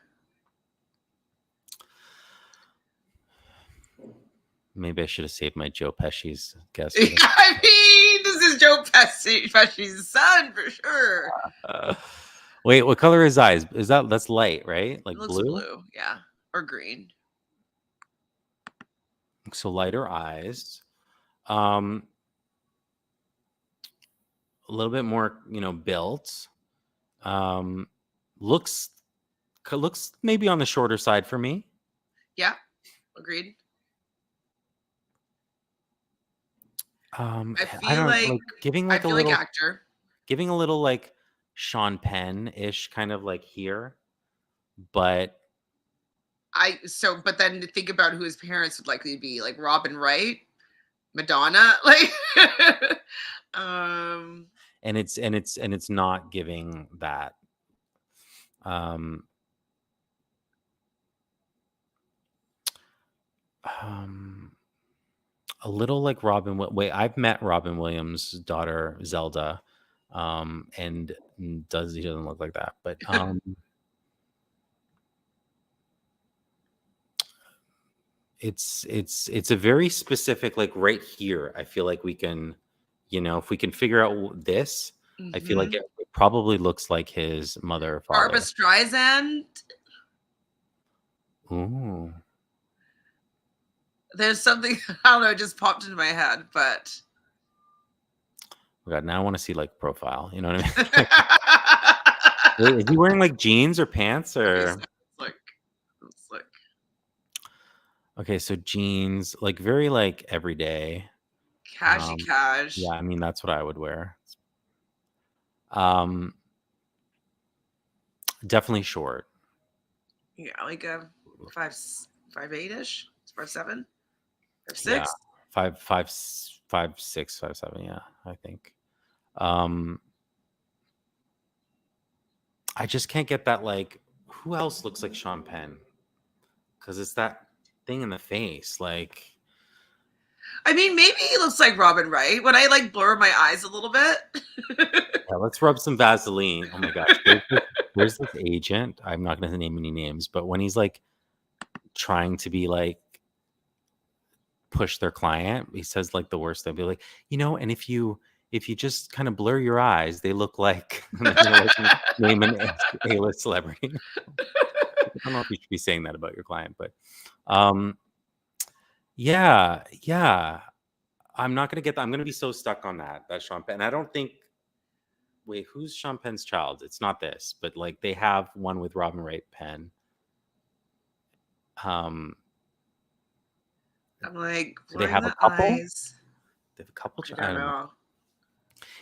Maybe I should have saved my Joe Pesci's guess. I mean, this is Joe Pesci's son for sure. Wait, what color is his eyes? That's light, right? Like it looks blue? Blue, yeah, or green. So lighter eyes. A little bit more, built. Looks maybe on the shorter side for me. Yeah, agreed. I feel like giving like I feel a little like actor. Giving a little like Sean Penn-ish kind of like here, but but then to think about who his parents would likely be, like Robin Wright, Madonna, like and it's not giving that. A little like Robin. Wait, I've met Robin Williams' daughter Zelda, and he doesn't look like that, but it's a very specific, like right here. I feel like we can, if we can figure out this, I feel like it probably looks like his mother or father. Barbra Streisand. Ooh. There's something, I don't know, it just popped into my head, but. Oh God, now I want to see like profile. You know what I mean? Wait, is he wearing like jeans or pants or? It's like. Okay, so jeans, like very like everyday. Cash. Yeah, I mean that's what I would wear. Definitely short. Yeah, like a 5'8"-ish, 5'7", 5'6". Yeah, 5'6", 5'7". Yeah, I think. I just can't get that. Like, who else looks like Sean Penn? Because it's that thing in the face. Like, I mean, maybe he looks like Robin Wright when I like blur my eyes a little bit. Yeah, let's rub some Vaseline. Oh my gosh, where's this agent? I'm not going to name any names, but when he's like trying to be like push their client, he says like the worst. They'll be like, and if you just kind of blur your eyes, they look like, name an A-list celebrity. I don't know if you should be saying that about your client, but yeah. I'm not gonna get that. I'm gonna be so stuck on that Sean Penn. And I don't think. Wait, who's Sean Penn's child? It's not this, but like they have one with Robin Wright Penn. I'm like, do they have a couple? Eyes. They have a couple. I don't know.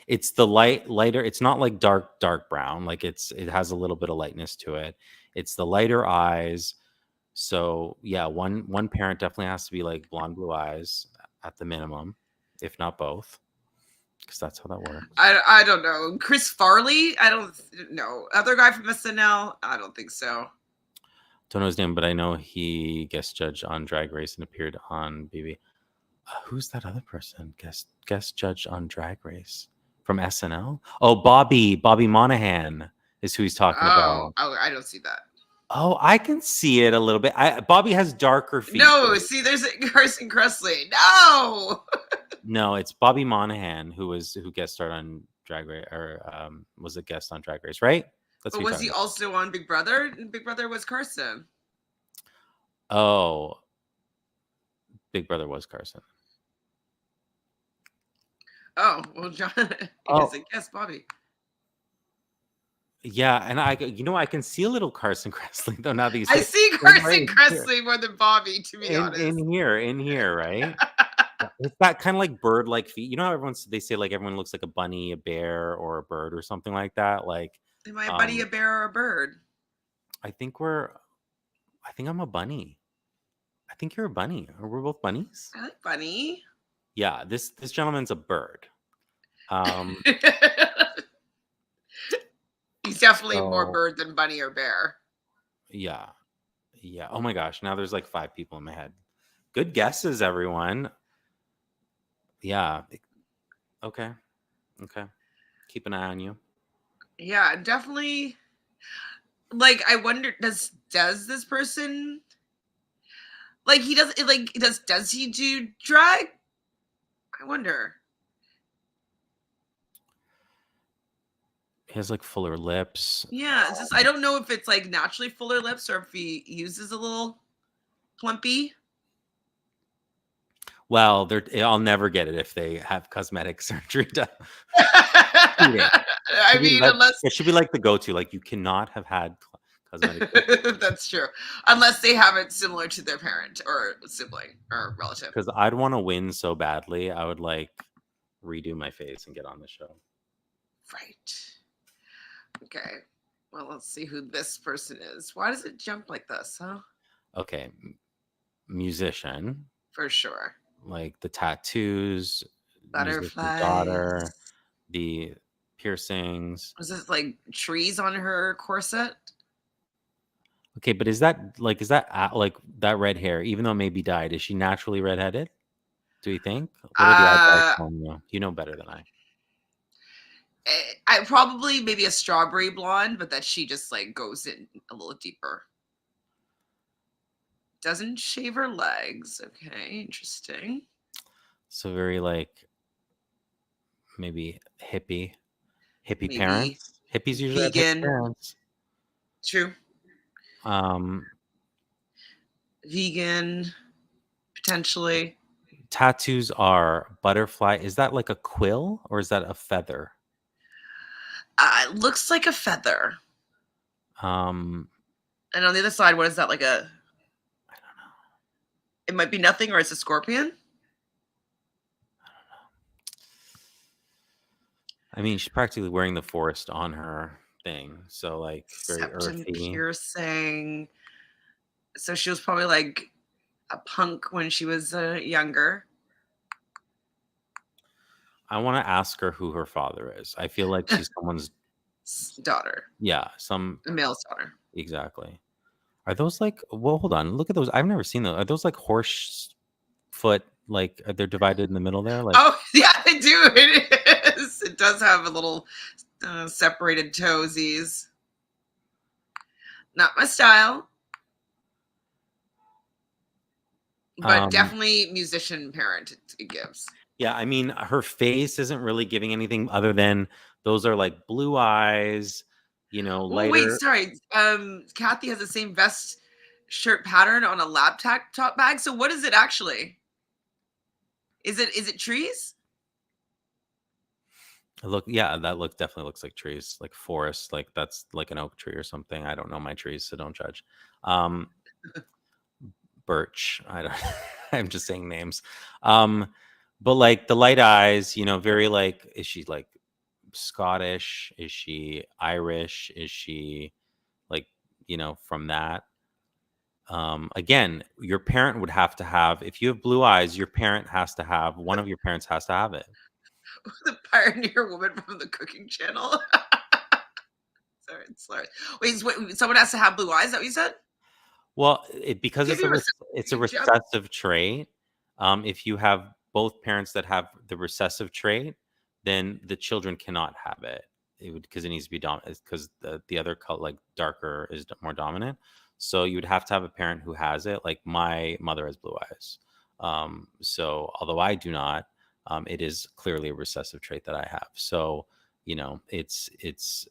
It's the lighter. It's not like dark brown. Like it has a little bit of lightness to it. It's the lighter eyes. So yeah, one parent definitely has to be like blonde blue eyes at the minimum, if not both, because that's how that works. I don't know. Chris Farley? I don't know. Other guy from SNL? I don't think so. Don't know his name, but I know he guest judged on Drag Race and appeared on BB. Who's that other person? Guest judge on Drag Race from SNL? Oh, Bobby Monahan is who he's talking about. Oh, I don't see that. Oh, I can see it a little bit. Bobby has darker features. No, see, there's Carson Kressley. No. No, it's Bobby Monahan who guest starred on Drag Race, or was a guest on Drag Race, right? That's But who you're was he talking about. also on Big Brother? Big Brother was Carson. Oh, Big Brother was Carson. Oh, well, John Oh. is a guest, Bobby. Yeah, and I can see a little Carson Kressley though. Now that you say I see in Carson right here. Kressley more than Bobby, to be honest. in here, right? Yeah, it's that kind of like bird-like feet. You know how they say like everyone looks like a bunny, a bear, or a bird, or something like that. Like, Am I a bunny, a bear, or a bird? I think I'm a bunny. I think you're a bunny. Are we both bunnies? I like bunny. Yeah, this gentleman's a bird. He's definitely more So- bird than bunny or bear. Yeah. Oh my gosh, now there's like 5 people in my head. Good guesses, everyone. Yeah. Okay. Keep an eye on you. Yeah, definitely. Like, I wonder, does this person, like, he does, like, does he do drag? I wonder. He has like fuller lips. Yeah, it's just, I don't know if it's like naturally fuller lips or if he uses a little plumpy. Well, I'll never get it if they have cosmetic surgery done. I mean, unless it should be like the go-to. Like, you cannot have had cosmetic surgery. that's true, unless they have it similar to their parent or sibling or relative. Because I'd want to win so badly, I would like redo my face and get on the show. Right. Okay. Well, let's see who this person is. Why does it jump like this, huh? Okay, musician, For sure. like the tattoos, musician's Butterflies. daughter, the piercings. Was this like trees on her corset? Okay, but is that like that red hair? Even though it may be dyed, is she naturally redheaded? Do you think? What are the odds on you? You know better than I. I probably maybe a strawberry blonde, but that she just like goes in a little deeper. Doesn't shave her legs. Okay, interesting. So very like maybe hippie Maybe parents. Hippies usually have hippie vegan. parents. True. Vegan, potentially. Tattoos are butterfly. Is that like a quill or is that a feather? It looks like a feather. Um, And on the other side, what is that? Like a? I don't know. It might be nothing, or it's a scorpion. I mean, she's practically wearing the forest on her thing, so like very Septum earthy. piercing. So she was probably like a punk when she was younger. I want to ask her who her father is. I feel like she's someone's Daughter, a male's daughter. exactly. Are those like? Well, hold on. Look at those. I've never seen those. Are those like horse foot? Like they're divided in the middle there? Like, Oh yeah, they do. It is. It does have a little separated toesies. Not my style, but definitely musician parent. It gives. yeah. I mean, her face isn't really giving anything other than those are like blue eyes. You know, Oh, lighter. wait, sorry. Kathy has the same vest shirt pattern on a laptop bag. So what is it actually? Is it trees? That definitely looks like trees, like forest, like that's like an oak tree or something. I don't know my trees, so don't judge. Birch. I don't. I'm just saying names. But like the light eyes, you know, very like. Is she like Scottish? Is she Irish? Is she like, you know, from that? Again, your parent would have to have, if you have blue eyes, one of your parents has to have it. The pioneer woman from the cooking channel. Sorry. Wait, someone has to have blue eyes. Is that what you said? Well, because Maybe it's a good job. recessive trait. If you have both parents that have the recessive trait, then the children cannot have it. It would, because it needs to be dominant, because the other color, like darker, is more dominant. So you would have to have a parent who has it. Like my mother has blue eyes. So although I do not, it is clearly a recessive trait that I have. So it's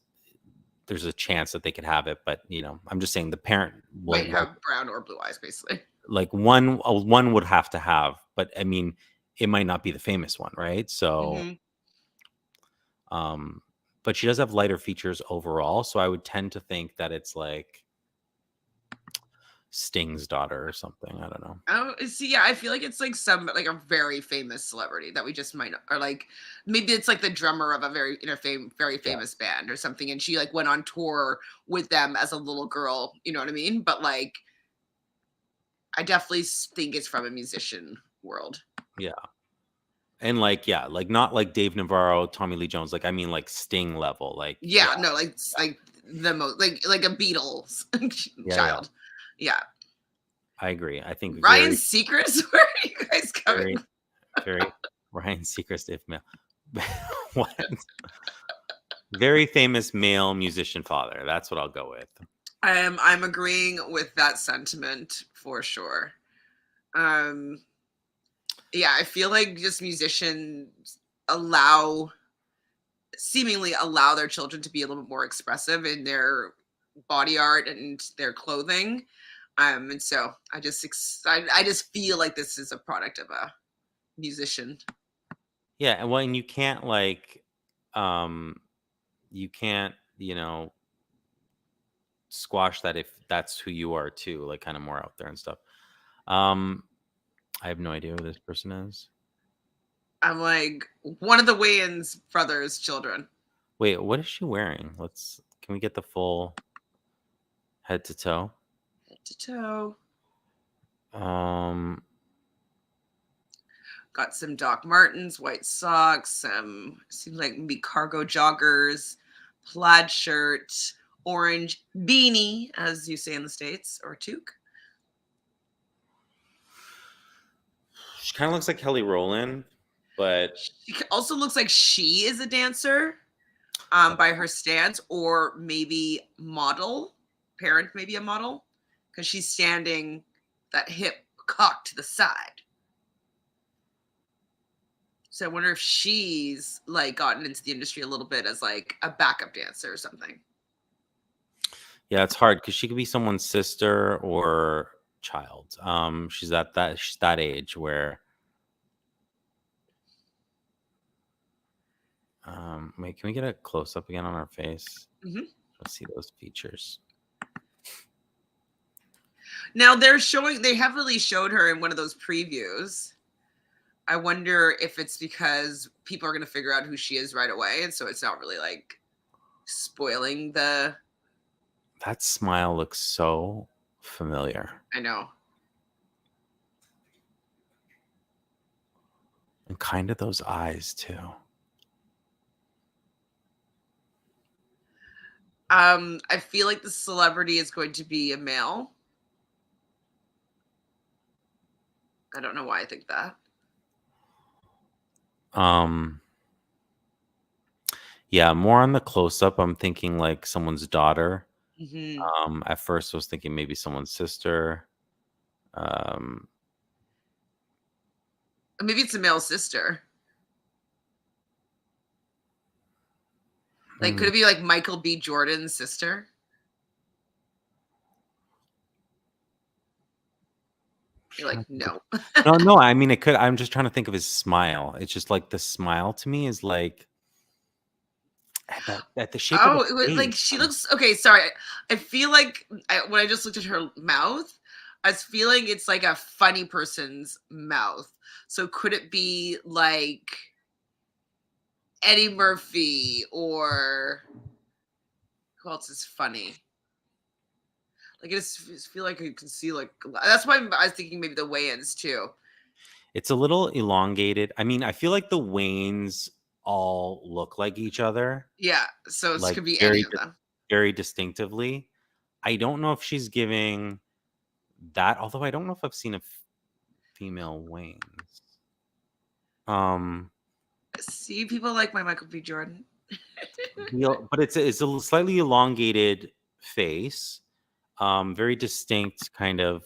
there's a chance that they could have it, but I'm just saying the parent will Might have brown or blue eyes, basically. like one would have to have, but I mean, it might not be the famous one, right? So, but she does have lighter features overall, so I would tend to think that it's like Sting's daughter or something. I don't know. Oh, see, yeah, I feel like it's like a very famous celebrity that we just might not, or like maybe it's like the drummer of a very very famous band or something, and she like went on tour with them as a little girl. You know what I mean? But like, I definitely think it's from a musician world. Yeah. And like not like Dave Navarro, Tommy Lee Jones, like I mean like Sting level, like No, like the most like a Beatles child. Yeah. I agree. I think Ryan Seacrest, where are you guys coming? Very Ryan Seacrest, if male. What? Very famous male musician father. That's what I'll go with. I'm agreeing with that sentiment for sure. Yeah, I feel like just musicians seemingly allow their children to be a little bit more expressive in their body art and their clothing. And so I just feel like this is a product of a musician. Yeah, and you can't like squash that if that's who you are too, like kind of more out there and stuff. I have no idea who this person is. I'm like one of the Wayans brothers' children. Wait, what is she wearing? Can we get the full head to toe? Head to toe. Got some Doc Martens, white socks, seems like maybe cargo joggers, plaid shirt, orange beanie, as you say in the States, or toque. She kind of looks like Kelly Rowland, but she also looks like she is a dancer by her stance, or maybe model. Parent, maybe a model, because she's standing that hip cocked to the side. So I wonder if she's like gotten into the industry a little bit as like a backup dancer or something. Yeah, it's hard because she could be someone's sister or child. She's that age where. Wait, can we get a close up again on her face? Mm-hmm. Let's see those features. Now they heavily showed her in one of those previews. I wonder if it's because people are going to figure out who she is right away, and so it's not really like spoiling the. That smile looks so familiar. I know. And kind of those eyes too. I feel like the celebrity is going to be a male. I don't know why I think that. Yeah, more on the close up. I'm thinking like someone's daughter. Mm-hmm. At first, I was thinking maybe someone's sister. Maybe it's a male sister. Like, could it be like Michael B. Jordan's sister? You're like, no. No. I mean, it could. I'm just trying to think of his smile. It's just like the smile to me is like at the shape. Oh, of it was like she looks okay. Sorry, I feel like when I just looked at her mouth, I was feeling it's like a funny person's mouth. So could it be like Eddie Murphy or who else is funny? Like I just feel like you can see like that's why I was thinking maybe the Wayans too. It's a little elongated. I mean, I feel like the Wayans all look like each other. Yeah, so it like could be any of them. Very distinctively. I don't know if she's giving that, although I don't know if I've seen a female Wayans. See, people like my Michael B. Jordan. But it's a slightly elongated face. Very distinct kind of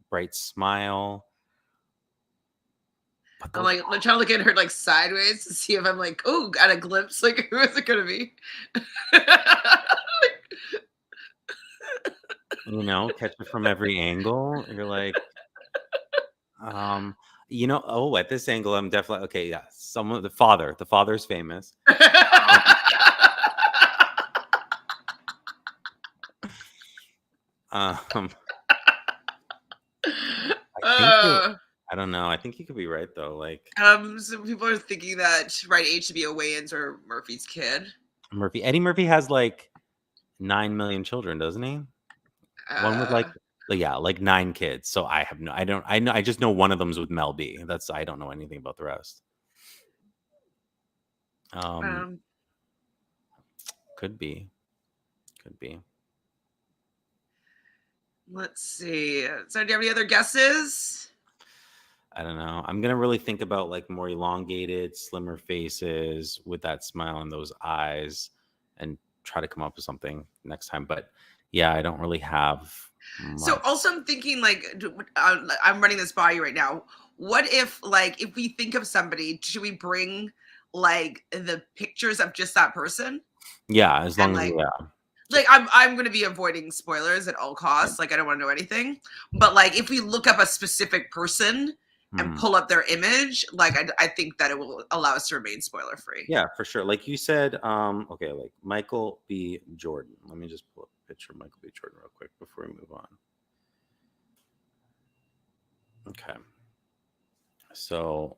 bright smile. But I'm those like trying to look at her like sideways to see if I'm like, oh, got a glimpse. Like, who is it gonna be? catch it from every angle. You're like, um, at this angle, I'm definitely okay. Yeah, the father. The father's famous. Um, um, I think you're. uh, I don't know. I think you could be right though. Like some people are thinking that right age to be a Wayans or Murphy's kid. Eddie Murphy has like 9 million children, doesn't he? One with Uh, like 9 kids. So I don't, I know, I just know one of them's with Mel B. I don't know anything about the rest. um, Could be. let's see. So, do you have any other guesses? I don't know. I'm gonna really think about like more elongated, slimmer faces with that smile and those eyes, and try to come up with something next time. But yeah, I don't really have So, much. also, I'm thinking like, I'm running this by you right now. What if, like, if we think of somebody, should we bring like the pictures of just that person? Yeah, as And long as like I'm going to be avoiding spoilers at all costs. Like I don't want to know anything. But like if we look up a specific person and pull up their image, like I think that it will allow us to remain spoiler free. yeah, for sure. Like you said, okay, like Michael B. Jordan. Let me just pull up a picture of Michael B. Jordan real quick before we move on. Okay. So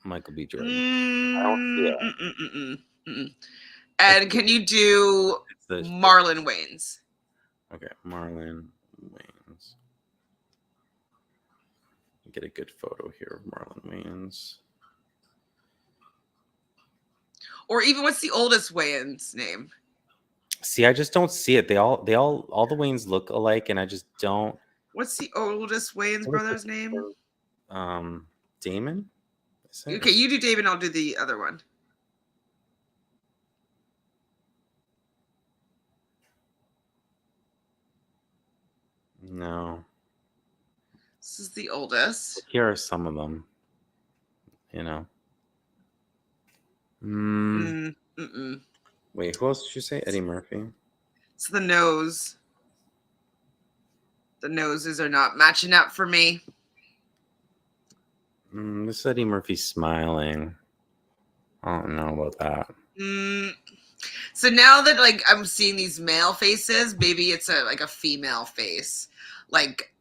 Michael B. Jordan. I don't see it. And can you do Marlon Wayans? Okay, Marlon Wayans. Get a good photo here of Marlon Wayans. Or even what's the oldest Wayans name? See, I just don't see it. All the Wayans look alike, and I just don't. What's the oldest Wayans brother's name? Damon. Okay, you do Damon. I'll do the other one. No. This is the oldest. Here are some of them. Wait, who else did you say? Eddie Murphy? It's the nose. The noses are not matching up for me. This is Eddie Murphy smiling. I don't know about that. So now that like I'm seeing these male faces, maybe it's a female face. Like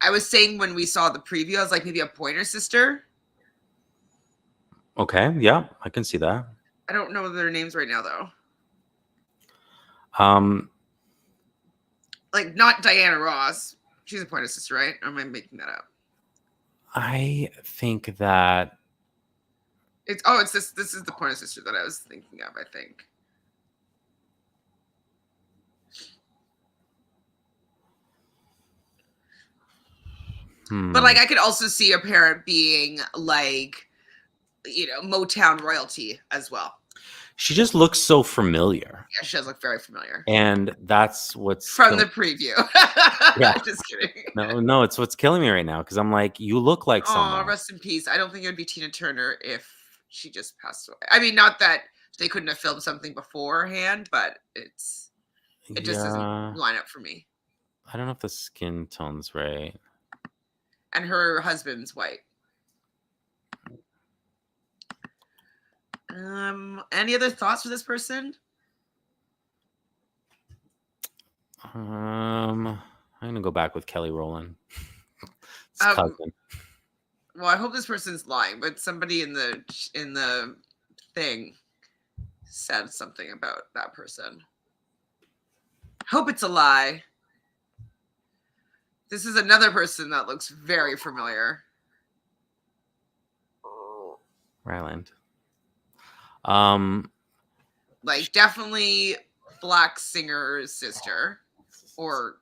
I was saying when we saw the preview, I was like maybe a Pointer Sister. Okay, yeah, I can see that. I don't know their names right now though. Like not Diana Ross. She's a Pointer Sister, right? Or am I making that up? I think that it's this. This is the Pointer Sister that I was thinking of. I think. But like I could also see a parent being like, Motown royalty as well. She just looks so familiar. Yeah, she does look very familiar. And that's what's from the preview. Yeah. Just kidding. No, it's what's killing me right now because I'm like, you look like someone. Rest in peace. I don't think it would be Tina Turner if she just passed away. I mean, not that they couldn't have filmed something beforehand, but it just doesn't line up for me. I don't know if the skin tone's right. And her husband's white. Any other thoughts for this person? I'm gonna go back with Kelly Rowland. Cousin. Well, I hope this person's lying, but somebody in the thing said something about that person. Hope it's a lie. This is another person that looks very familiar. Ryland. Like definitely Black Singer's sister. Or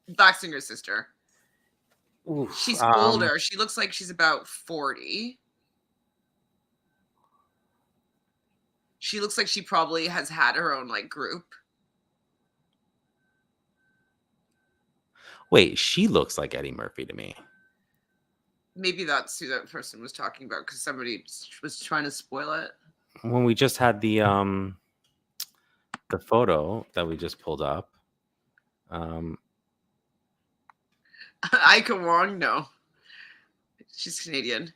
Black Singer's sister. Oof, she's older. She looks like she's about 40. She looks like she probably has had her own like group. Wait, she looks like Eddie Murphy to me. Maybe that's who that person was talking about because somebody was trying to spoil it. When we just had the photo that we just pulled up. Ika Wong, no. She's Canadian.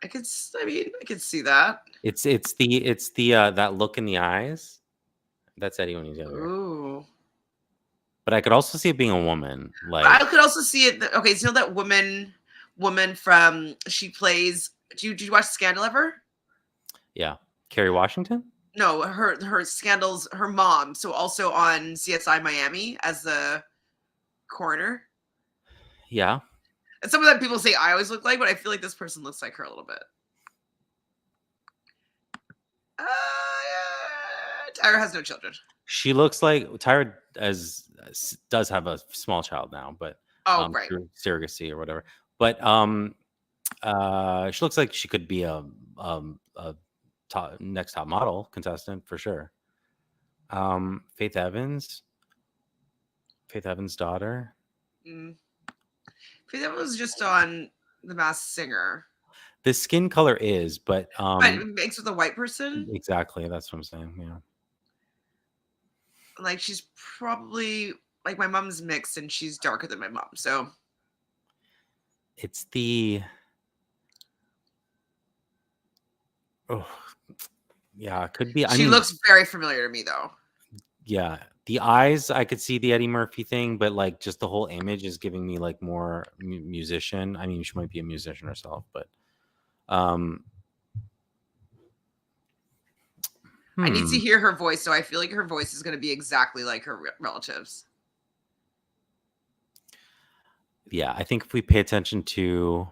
I could see that. It's the that look in the eyes. That's Eddie when he's younger. Ooh. But I could also see it being a woman. Like I could also see it. Okay, so you know that woman from she plays. Did you watch Scandal ever? yeah, Kerry Washington. No, her Scandal's her mom. So also on CSI Miami as the coroner. Yeah. And some of that people say I always look like, but I feel like this person looks like her a little bit. Tyra has no children. She looks like Tyra does have a small child now, but right. through surrogacy or whatever. But she looks like she could be a next top model contestant for sure. Faith Evans' daughter. Faith Evans was just on The Masked Singer. The skin color is, but mixed with a white person. Exactly, that's what I'm saying. Yeah. Like she's probably like my mom's mixed and she's darker than my mom. So it's the yeah, it could be. She looks very familiar to me though. Yeah. The eyes, I could see the Eddie Murphy thing, but like just the whole image is giving me like more musician. I mean, she might be a musician herself, but I need to hear her voice, so I feel like her voice is going to be exactly like her relatives. Yeah, I think if we pay attention to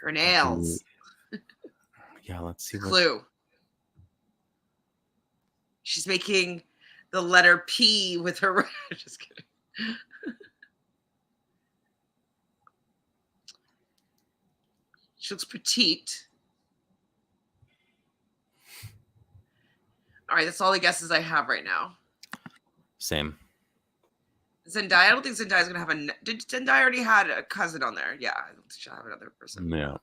her nails. Yeah, let's see. Clue. She's making the letter P with her. Just kidding. She looks petite. All right, that's all the guesses I have right now. Same. Zendaya. I don't think Zendaya's gonna have a. Did Zendaya already had a cousin on there? Yeah, I don't think she'll have another person. Yeah.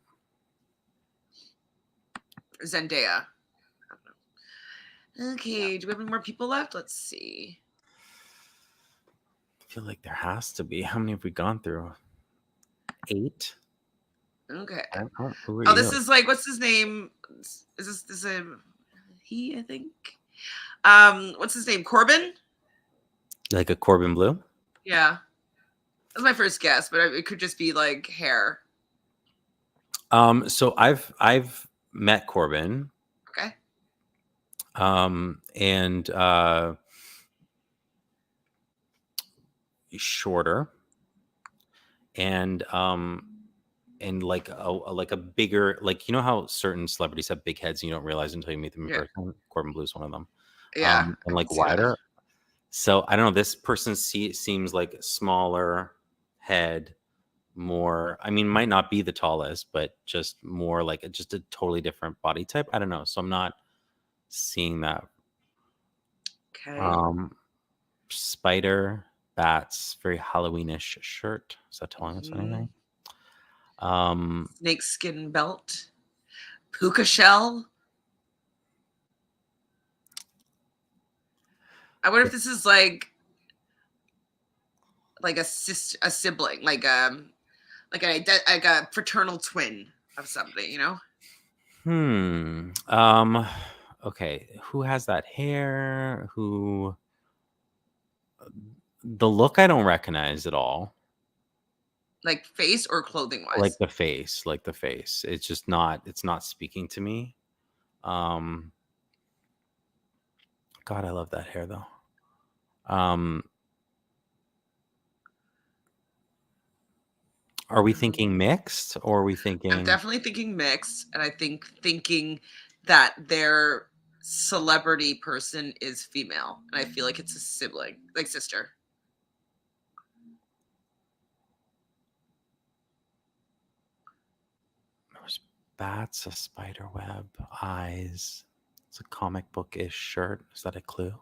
Zendaya. I don't know. Okay, do we have any more people left? Let's see. I feel like there has to be. How many have we gone through? 8. Okay. Oh, this is like, what's his name? Is this a he? I think. What's his name? Corbin. Like a Corbin Blue. Yeah, that's my first guess, but it could just be like hair. So I've met Corbin. Okay. And he's shorter, and like a bigger, like, you know how certain celebrities have big heads and you don't realize until you meet them in person. Corbin Blue is one of them. Yeah, and like wider. So I don't know. This person seems like smaller head, more. I mean, might not be the tallest, but just more like just a totally different body type. I don't know. So I'm not seeing that. Okay. Spider bats, very Halloweenish shirt. Is that telling us anything? Snake skin belt, puka shell. I wonder if this is like a sibling, like a fraternal twin of somebody, you know? Okay. Who has that hair? The look I don't recognize at all. Like face or clothing wise? Like the face. It's just not, it's not speaking to me. God, I love that hair though. Are we thinking mixed, or are we thinking? I'm definitely thinking mixed, and I think thinking that their celebrity person is female, and I feel like it's a sibling, like sister. There's bats, a spider web, eyes, It's a comic book-ish shirt. Is that a clue?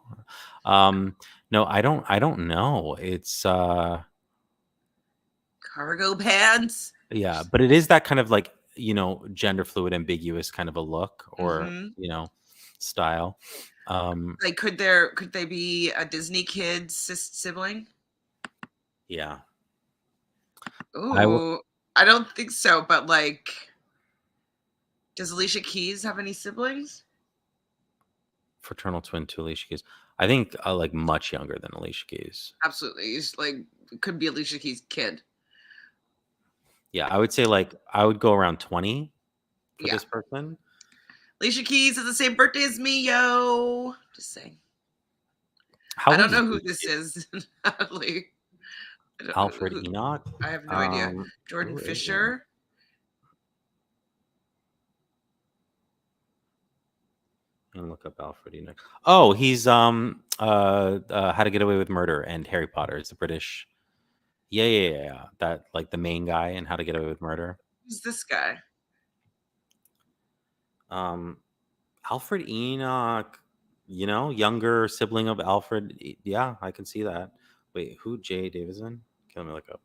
No, I don't know. It's Cargo pants. yeah, but it is that kind of like, gender fluid, ambiguous kind of a look or, Hmm. style. Like, could they be a Disney kid sibling? Yeah. Ooh, I don't think so. But like, does Alicia Keys have any siblings? Fraternal twin to Alicia Keys. I think like much younger than Alicia Keys. Absolutely. He's like, could be Alicia Keys' kid. Yeah, I would say like I would go around 20 for Yeah. this person. Alicia Keys has the same birthday as me, yo. Just saying. How I old don't know is who Alicia this Keys? is, Natalie. I don't know Alfred who. Enoch. I have no idea. Jordan who is he? Fisher. And look up Alfred Enoch. Oh, he's How to Get Away with Murder and Harry Potter. It's the British. Yeah. That like the main guy in How to Get Away with Murder. Who's this guy? Alfred Enoch, younger sibling of Alfred. Yeah, I can see that. Wait, who? Jay Davidson? Okay, let me look up.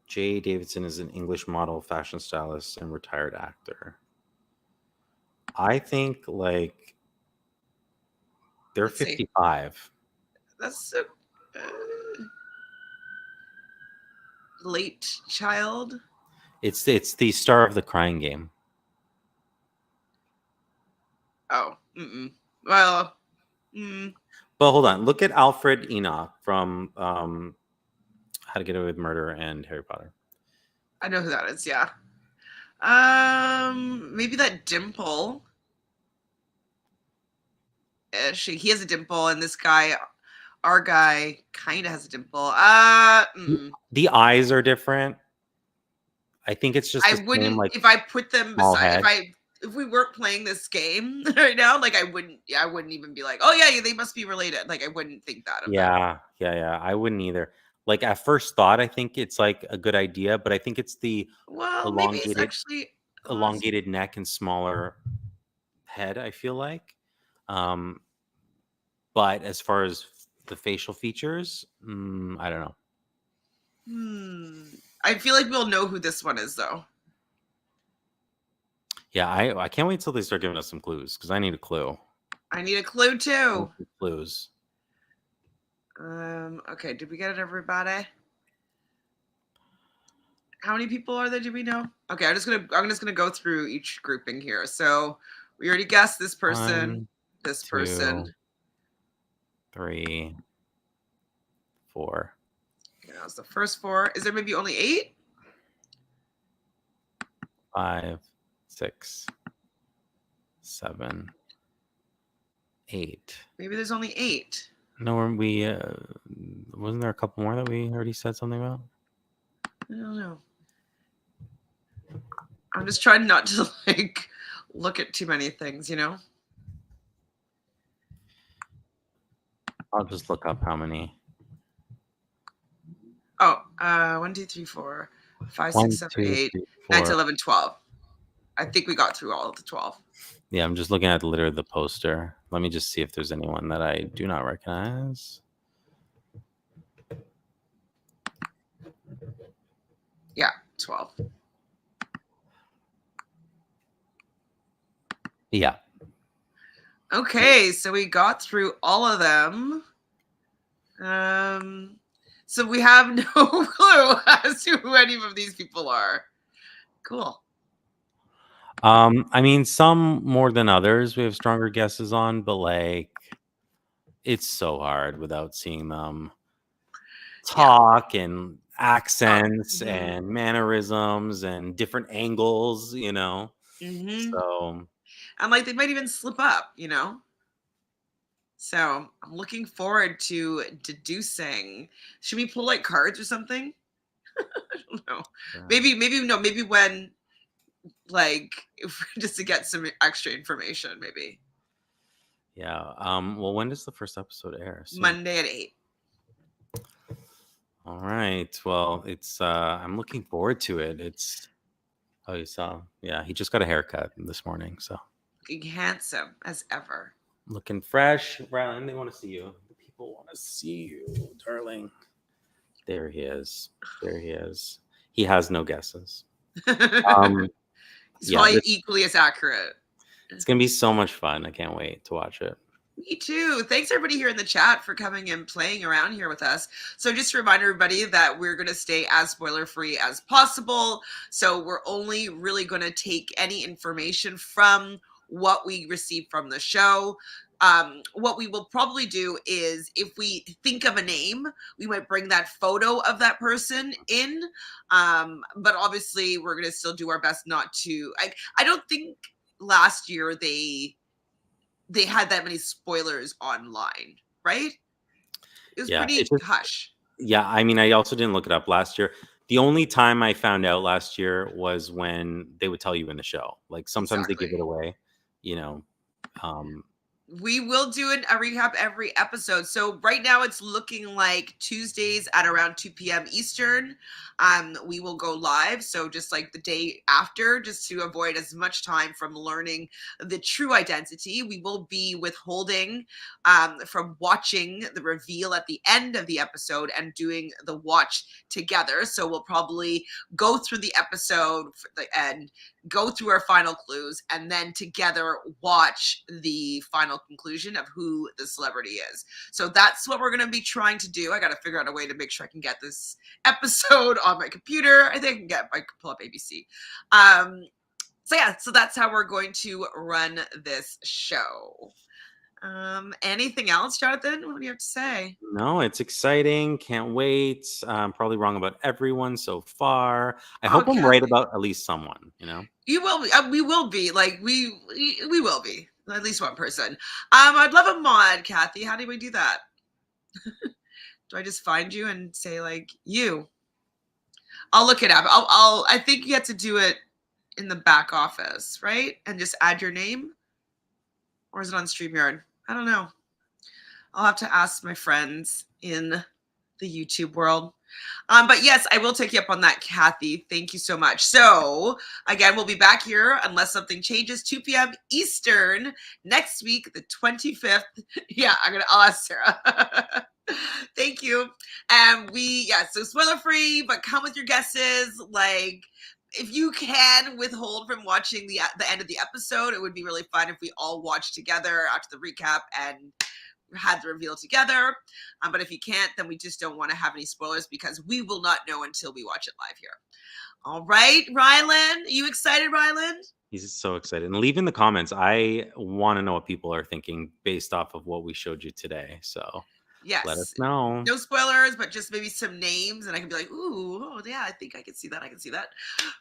Jay Davidson is an English model, fashion stylist, and retired actor. I think like they're Let's see. 55. That's a late child. It's the star of The Crying Game. Oh, well, But hold on, look at Alfred Enoch from How to Get Away with Murder and Harry Potter. I know who that is. Yeah. Maybe that dimple. He has a dimple, and this guy, our guy, kind of has a dimple. The eyes are different. I think it's just I the wouldn't same, like if I put them small beside. head. If we weren't playing this game right now, like I wouldn't even be like, oh yeah, they must be related. Like I wouldn't think that of them. Yeah. I wouldn't either. Like at first thought, I think it's like a good idea, but I think it's the Well, maybe it's elongated actually elongated neck and smaller head, I feel like. But as far as the facial features, I don't know. I feel like we'll know who this one is, though. Yeah, I can't wait till they start giving us some clues because I need a clue. I need a clue too. Clues. Okay, did we get it, everybody? How many people are there? Do we know? Okay, I'm just gonna go through each grouping here. So we already guessed this person, 1, 2, person. 3, 4. Okay, that was the first 4. Is there maybe only 8? 5, 6, 7, 8. Maybe there's only 8. No, we wasn't there a couple more that we already said something about? I don't know. I'm just trying not to like look at too many things, I'll just look up how many. Oh, 1, 2, 3, 4, 5, 1, 6, 7, 2, 8, 3, 9, 4. 10, 11, 12. I think we got through all of the 12. Yeah, I'm just looking at literally the poster. Let me just see if there's anyone that I do not recognize. Yeah, 12. Yeah. Okay, so we got through all of them. So we have no clue as to who any of these people are. Cool. I mean, some more than others we have stronger guesses on, but like it's so hard without seeing them talk and accents and mannerisms and different angles, So and like they might even slip up, So I'm looking forward to deducing. Should we pull like cards or something? I don't know. Maybe when like just to get some extra information, maybe. Yeah. Well, when does the first episode air? Soon. Monday at 8. All right. Well, it's I'm looking forward to it. It's Oh, you saw? Yeah, he just got a haircut this morning, so Looking handsome as ever. looking fresh. Rylan, they want to see you. The people want to see you, darling. There he is. There he is. He has no guesses. He's Yeah, probably equally as accurate. it's gonna be so much fun. I can't wait to watch it. Me too. Thanks everybody here in the chat for coming and playing around here with us. So just to remind everybody that we're going to stay as spoiler free as possible. So we're only really going to take any information from what we receive from the show. What we will probably do is if we think of a name, we might bring that photo of that person in. But obviously we're going to still do our best not to. I don't think last year they had that many spoilers online, right? It was Yeah, pretty it's just, hush. yeah. I mean, I also didn't look it up last year. The only time I found out last year was when they would tell you in the show. Like sometimes they give it Exactly. away, you know. We will do a recap every episode. So right now it's looking like Tuesdays at around 2 p.m. Eastern. We will go live. So just like the day after, just to avoid as much time from learning the true identity, we will be withholding from watching the reveal at the end of the episode and doing the watch together. So we'll probably go through the episode and go through our final clues and then together watch the final conclusion of who the celebrity is. So that's what we're going to be trying to do. I got to figure out a way to make sure I can get this episode on my computer. I think I can pull up ABC. So yeah, so that's how we're going to run this show. Anything else, Jonathan? What do you have to say? No, it's exciting. Can't wait. I'm probably wrong about everyone so far. I hope I'm right about at least someone. You know, you will be. We will be. Like we will be. At least one person. I'd love a mod, Kathy. How do we do that? Do I just find you and say like you? I'll look it up. I think you have to do it in the back office, right? And just add your name, or is it on StreamYard? I don't know. I'll have to ask my friends in the YouTube world. But yes, I will take you up on that, Kathy. Thank you so much. So again, we'll be back here unless something changes, 2 p.m. Eastern next week, the 25th. Yeah, I'll ask Sarah. Thank you. And so spoiler free, but come with your guesses. Like, if you can withhold from watching the end of the episode, it would be really fun if we all watched together after the recap and had the reveal together. But if you can't, then we just don't want to have any spoilers because we will not know until we watch it live here. All right, Rylan. Are you excited, Rylan? he's so excited. And leave in the comments. I want to know what people are thinking based off of what we showed you today. So Yes. let us know. No spoilers, but just maybe some names, and I can be like, ooh, oh yeah, I think I can see that. I can see that.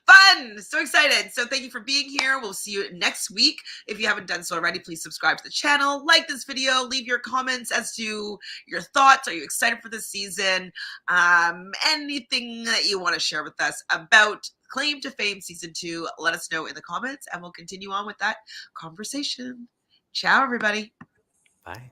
Fun! So excited. So thank you for being here. We'll see you next week. If you haven't done so already, please subscribe to the channel, like this video, leave your comments as to your thoughts. Are you excited for this season? Anything that you want to share with us about Claim to Fame Season 2, let us know in the comments, and we'll continue on with that conversation. Ciao, everybody. Bye.